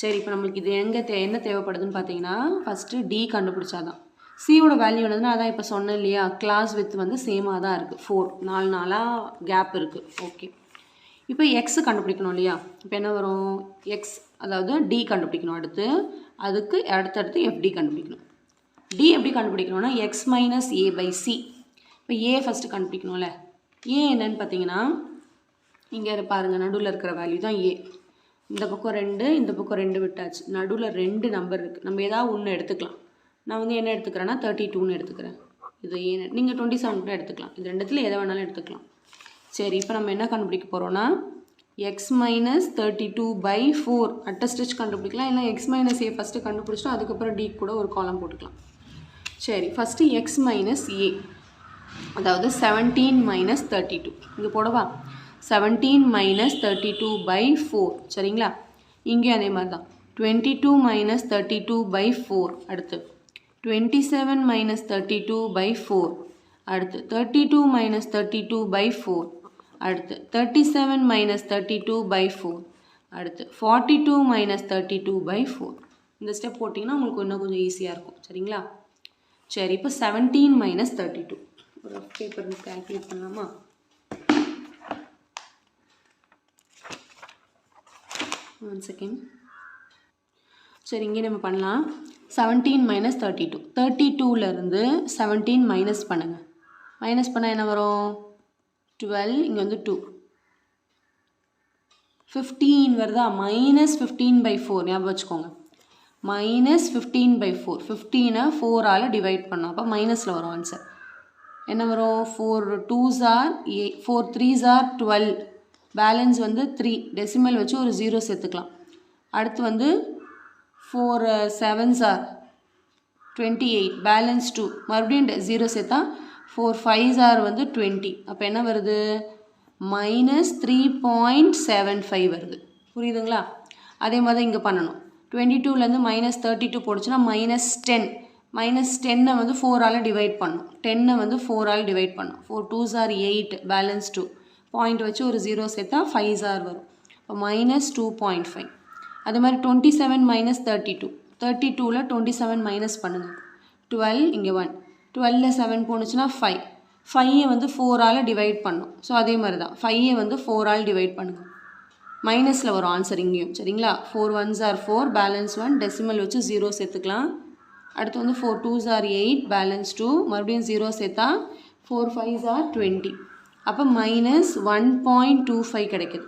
Speaker 2: சரி, இப்போ நம்மளுக்கு இது என்ன தேவைப்படுதுன்னு பார்த்தீங்கன்னா, ஃபஸ்ட்டு டி கண்டுபிடிச்சாதான். சியோட வேல்யூ என்னதுன்னா, அதான் இப்போ சொன்னேன் இல்லையா, கிளாஸ் வித் வந்து சேமாக தான் இருக்குது. 4 நாளாக கேப் இருக்குது. ஓகே, இப்போ எக்ஸ் கண்டுபிடிக்கணும் இல்லையா. இப்போ என்ன வரும், எக்ஸ் அதாவது டி கண்டுபிடிக்கணும். அதுக்கு அடுத்தடுத்து எஃப்டி கண்டுபிடிக்கணும். டி எப்படி கண்டுபிடிக்கணும்னா x minus a by c. இப்போ ஏ ஃபஸ்ட்டு கண்டுபிடிக்கணும்ல. ஏ என்னன்னு பார்த்தீங்கன்னா, இங்கே பாருங்கள், நடுவில் இருக்கிற வேல்யூ தான் ஏ. இந்த பக்கம் 2, இந்த பக்கம் 2 விட்டாச்சு. நடுவில் 2 நம்பர் இருக்குது. நம்ம ஏதாவது ஒன்று எடுத்துக்கலாம். நான் வந்து என்ன எடுத்துக்கிறேன்னா 32ன்னு எடுத்துக்கிறேன். இது ஏன்னு நீங்கள் 27 கூட எடுத்துக்கலாம். இது ரெண்டுத்தில் எதை வேணாலும் எடுத்துக்கலாம். சரி, இப்போ நம்ம என்ன கண்டுபிடிக்க போகிறோன்னா எக்ஸ் மைனஸ் 32/4 அட்டஸ்டிச் கண்டுபிடிக்கலாம். இல்லை எக்ஸ் மைனஸ் ஏ ஃபஸ்ட்டு கண்டுபிடிச்சிட்டோம், அதுக்கப்புறம் டி கூட ஒரு காலம் போட்டுக்கலாம். சரி, ஃபஸ்ட்டு எக்ஸ் மைனஸ் ஏ, அதாவது 17 மைனஸ் 32. இங்கே போடவா, 17 மைனஸ் 32/4. சரிங்களா, இங்கே அதே மாதிரி தான் 22 மைனஸ் 32/4. அடுத்து 27 மைனஸ் 32/4. அடுத்து 32 மைனஸ் 32/4. அடுத்து 37 மைனஸ் 32/4. அடுத்து 42 மைனஸ் 32/4. இந்த ஸ்டெப் போட்டிங்கன்னா உங்களுக்கு இன்னும் கொஞ்சம் ஈஸியாக இருக்கும். சரிங்களா, சரி, இப்போ 17 மைனஸ் 32 ஒரு ரஃப் பேப்பர் கால்குலேட் பண்ணலாமா. One second. சரி, இங்கே நம்ம பண்ணலாம். 17 மைனஸ் 32, 32லேருந்து 17 மைனஸ் பண்ணுங்கள். மைனஸ் பண்ணால் என்ன வரும், 12, இங்கே வந்து 2, 15 வருதா, மைனஸ் 15/4 ஞாபகம் வச்சுக்கோங்க. மைனஸ் 15/4, 15 4ஆல் டிவைட் பண்ணோம், அப்போ மைனஸில் வரும் ஆன்சர். என்ன வரும், 4 2s are 8, 4 3s are 12, balance வந்து 3, டெசிமல் வச்சு ஒரு 0 சேர்த்துக்கலாம். அடுத்து வந்து 4 7s are 28, பேலன்ஸ் 2, மறுபடியும் 0 சேர்த்தா 4 5s are வந்து 20. அப்போ என்ன வருது, மைனஸ் 3.75 வருது. புரியுதுங்களா. அதே மாதிரி இங்கே பண்ணணும். 22லேருந்து மைனஸ் 32 போடுச்சுன்னா மைனஸ் 10. மைனஸ் 10 வந்து 4ஆல் டிவைட் பண்ணும். 10 வந்து 4ஆல் டிவைட் பண்ணும். 4 2s are 8, பேலன்ஸ் 2, பாயிண்ட் வச்சு ஒரு 0 சேர்த்தா 5s are வரும். இப்போ மைனஸ் 2.5. அதே மாதிரி 27 மைனஸ் 32, 32ல் 27 மைனஸ் பண்ணுங்கள். 12, இங்கே 1, 12ல் 7 போணுச்சுன்னா 5, 5 வந்து 4ஆல் டிவைட் பண்ணும். ஸோ அதே மாதிரி தான் 5 வந்து 4ஆல் டிவைட் பண்ணுங்கள். மைனஸில் வரும் ஆன்சர் இங்கேயும். சரிங்களா, 4 1s are 4, பேலன்ஸ் 1, டெசிமல் வச்சு 0 சேர்த்துக்கலாம். அடுத்து வந்து 4 2s are 8, பேலன்ஸ் 2, மறுபடியும் 0 சேர்த்தா 4 5s are 20. அப்போ மைனஸ் 1.25 கிடைக்குது.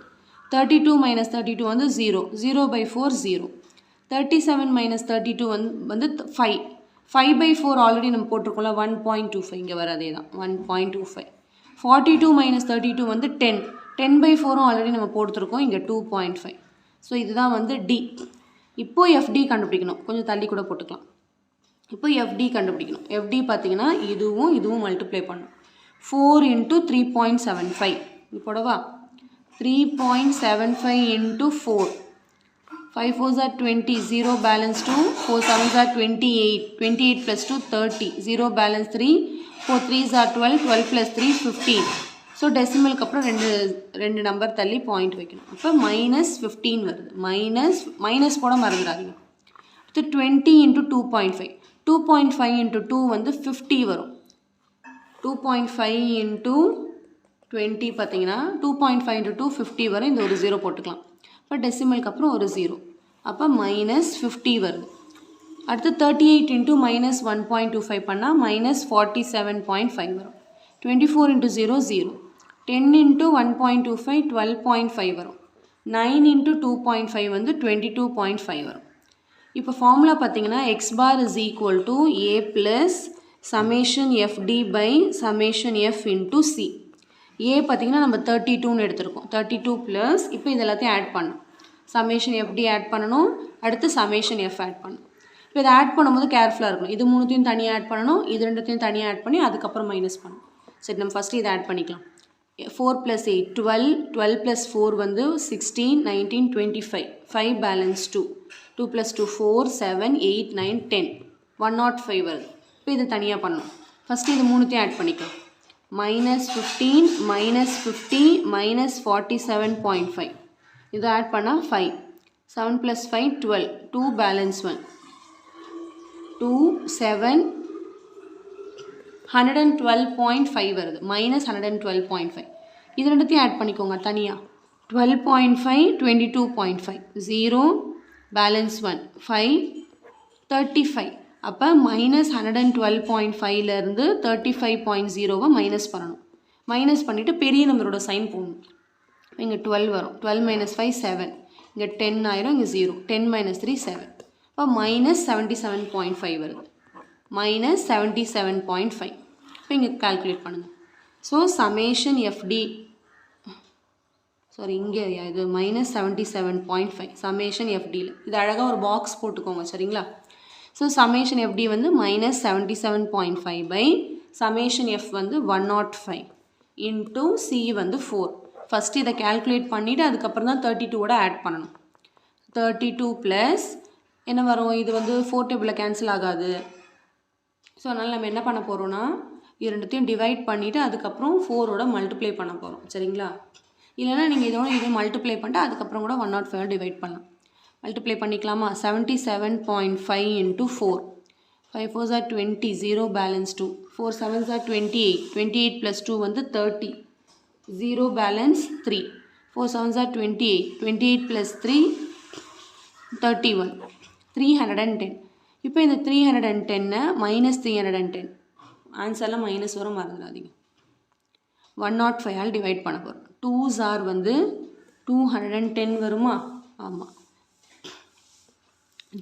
Speaker 2: 32 மைனஸ் 32 வந்து 0, 0/4 0. 37 மைனஸ் 32 வந்து 5, 5/4 ஆல்ரெடி நம்ம போட்டிருக்கோம்ல, 1.25 இங்கே வர அதே தான் 1.25. 42 மைனஸ் 32 வந்து 10, 10/4 ஆல்ரெடி நம்ம போட்டுருக்கோம், இங்கே 2.5. ஸோ இதுதான் வந்து டி. இப்போது எஃப்டி கண்டுபிடிக்கணும், கொஞ்சம் தள்ளி கூட போட்டுக்கலாம். இப்போ எஃப்டி கண்டுபிடிக்கணும். எஃப்டி பார்த்தீங்கன்னா இதுவும் மல்டிப்ளை பண்ணும். 4 × 3.75 இப்போடவா, 3.75 × 4, 5 4s are 20, 0 balance 2, 4 7s are 28, 28 plus 2 30, 0 balance 3, 4 3s are 12, 12 plus 3 15. So டெசிமலுக்கு அப்புறம் ரெண்டு நம்பர் தள்ளி பாயிண்ட் வைக்கணும். இப்போ மைனஸ் 15 வருது. மைனஸ் போட மறந்துடாதீங்க. அடுத்து 20 × 2.5, 2.5 × 2 வந்து 50 வரும். 2.5 × 20 பார்த்தீங்கன்னா 2.5 × 2 50 வரும். இந்த ஒரு 0 போட்டுக்கலாம். இப்போ டெசிமலுக்கு அப்புறம் ஒரு 0, அப்போ மைனஸ் 50 வருது. அடுத்து 38 × மைனஸ் 1.25 பண்ணால் மைனஸ் 47.5 வரும். 24 × 0 0, 10 × 1.25 12.5 வரும். 9 × 2.5 வந்து 22.5 வரும். இப்போ ஃபார்முலா பார்த்தீங்கன்னா x bar is equal to A plus summation FD by summation f into c. A பார்த்தீங்கன்னா நம்ம 32ன்னு எடுத்திருக்கோம். 32 ப்ளஸ் இப்போ இது எல்லாத்தையும் ஆட் பண்ணணும். சமேஷன் எஃப்டி ஆட் பண்ணணும், அடுத்து சமேஷன் எஃப் ஆட் பண்ணணும். இப்போ இதை ஆட் பண்ணும்போது கேர்ஃபுல்லாக இருக்கணும். இது மூணுத்தையும் தனியாக ஆட் பண்ணணும், இது ரெண்டுத்தையும் தனியாக ஆட் பண்ணி அதுக்கப்புறம் மைனஸ் பண்ணணும். சரி, நம்ம ஃபஸ்ட்டு இதை ஆட் பண்ணிக்கலாம். 4 + 8 12, 12 + 4 வந்து 16 19 25, 5 பேலன்ஸ் 2, 2 + 2 4 7 8 9 10, 105 வருது. இப்போ இதை தனியாக பண்ணணும். ஃபஸ்ட்டு இது மூணுத்தையும் ஆட் பண்ணிக்கலாம். மைனஸ் 15 மைனஸ் 50 மைனஸ் 47.5, இதை ஆட் பண்ணால் 5, 7 plus 5 12, 2 balance 1, 2 7 112.5 வருது minus 112.5. இது ரெண்டுத்தையும் ஆட் பண்ணிக்கோங்க தனியாக. 12.5 22.5 0 balance 1 5 35. அப்போ மைனஸ் 112.5லேருந்து 35.0வை மைனஸ் பண்ணணும். மைனஸ் பண்ணிவிட்டு பெரிய நம்பரோட சைன் போடணும். இங்கே 12 வரும். 12 minus 5 7. இங்கே 10 ஆயிரும். இங்கே 0. 10 minus 3 7. இப்போ மைனஸ் 77.5 வருது. மைனஸ் 77.5. இப்போ இங்கே கால்குலேட் பண்ணுங்கள். ஸோ சமேஷன் எஃப்டி சாரி இங்கே இது மைனஸ் 77.5 சமேஷன் எஃப்டியில் இது அழகாக ஒரு பாக்ஸ் போட்டுக்கோங்க சரிங்களா. ஸோ சமேஷன் எஃப்டி வந்து மைனஸ் 77.5 பை சமேஷன் எஃப் வந்து 105 இன்ட்டு சி வந்து 4. ஃபஸ்ட்டு இதை கேல்குலேட் பண்ணிவிட்டு அதுக்கப்புறம் தான் 32வோட ஆட் பண்ணணும். 32 ப்ளஸ் என்ன வரும், இது வந்து 4 டேபிளில் கேன்சல் ஆகாது. ஸோ அதனால் நம்ம என்ன பண்ண போகிறோன்னா இது ரெண்டுத்தையும் டிவைட் பண்ணிவிட்டு அதுக்கப்புறம் 4ஓட மல்டிப்ளை பண்ண போகிறோம் சரிங்களா. இல்லைனா நீங்கள் இதோட இதை மல்டிப்ளை பண்ணிட்டு அதுக்கப்புறம் கூட 105 டிவைட் பண்ணலாம். மல்டிப்ளை பண்ணிக்கலாமா. 77.5 into 4. 5 4s are 20, 0 balance 2. 4 7s are 28. 28 plus 2 வந்து 30. 0 balance 3. 4 7s are 28. 28 plus 3 31. 310. இப்போ இந்த 310 மைனஸ் 310 ஆன்சரில் மைனஸ் வரும் மறந்துடாதீங்க. 105 ஆல் டிவைட் பண்ண போகிறோம். 2s are வந்து 210 வருமா. ஆமாம்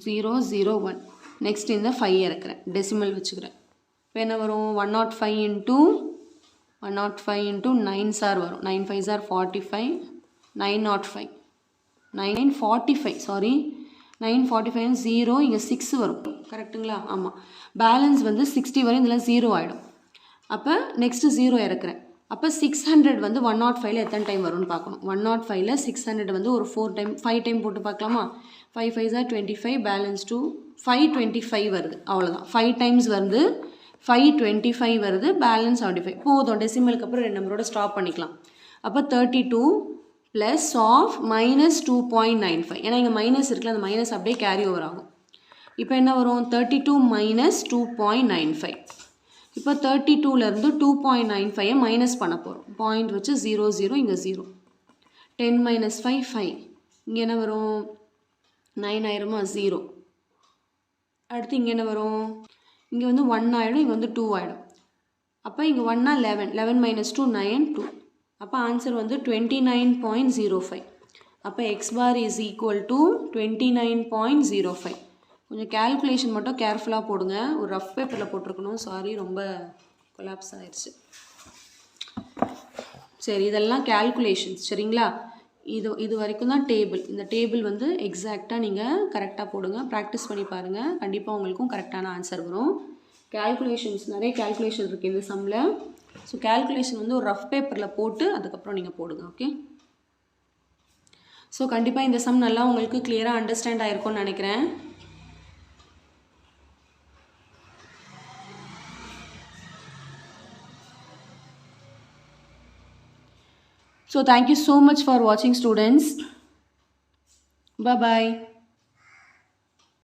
Speaker 2: 0 0 1. நெக்ஸ்ட் இந்த 5 இறக்குறேன் டெசிமல் வச்சுக்கிறேன். இப்போ என்ன வரும் 105 இன்ட்டு 9s are வரும். 9 5s are 45. 905 945 சாரி 945 0 இங்கே 6 வரும் கரெக்டுங்களா. ஆமாம் பேலன்ஸ் வந்து 60 வரும். இதில் 0 ஆகிடும். அப்போ நெக்ஸ்ட்டு 0 இறக்குறேன். அப்போ 600 வந்து 105ல் எத்தனை டைம் வரும்னு பார்க்கணும். 105ல் 600 வந்து ஒரு 4 டைம் 5 டைம் போட்டு பார்க்கலாமா. 5 5s are 25 பேலன்ஸ் 2 525 வருது. அவ்வளோதான் 5 டைம்ஸ் வந்து 525 வருது. பேலன்ஸ் 75 போதும். டெசிமலுக்கு அப்புறம் 2 நம்பரோட ஸ்டாப் பண்ணிக்கலாம். அப்போ 32 ப்ளஸ் ஆஃப் மைனஸ் 2.95 ஏன்னா இங்கே மைனஸ் இருக்குல்ல அந்த மைனஸ் அப்படியே கேரி ஓவர் ஆகும். இப்போ என்ன வரும் 32 மைனஸ் 2.95. இப்போ 32லேருந்து 2.95 மைனஸ் பண்ண போகிறோம். பாயிண்ட் வச்சு 0 0 இங்கே 0. 10 minus 5 5. இங்கே என்ன வரும் 9 ஆயிருமா 0. அடுத்து இங்கே என்ன வரும் இங்கே வந்து 1 ஆகிடும். இங்கே வந்து 2 ஆகிடும். அப்போ இங்கே 1 11. 11 minus 2 9 2. அப்போ ஆன்சர் வந்து 29.05. அப்போ X bar is equal to 29.05. கொஞ்சம் கேல்குலேஷன் மட்டும் கேர்ஃபுல்லாக போடுங்க. ஒரு ரஃப் பேப்பரில் போட்டிருக்கணும். சாரி ரொம்ப கொலாப்ஸ் ஆயிடுச்சு. சரி இதெல்லாம் கேல்குலேஷன்ஸ் சரிங்களா. இது வரைக்கும் தான் டேபிள். இந்த டேபிள் வந்து எக்ஸாக்டாக நீங்கள் கரெக்டாக போடுங்க. ப்ராக்டிஸ் பண்ணி பாருங்கள். கண்டிப்பாக உங்களுக்கும் கரெக்டான ஆன்சர் வரும். கேல்குலேஷன்ஸ் நிறைய கேல்குலேஷன் இருக்குது இந்த சம்மில். ஸோ கேல்குலேஷன் வந்து ஒரு ரஃப் பேப்பரில் போட்டு அதுக்கப்புறம் நீங்கள் போடுங்க. ஓகே. ஸோ கண்டிப்பாக இந்த சம் நல்லா உங்களுக்கு கிளியராக அண்டர்ஸ்டாண்ட் ஆகிருக்கும்னு நினைக்கிறேன். So thank you so much for watching students. Bye bye.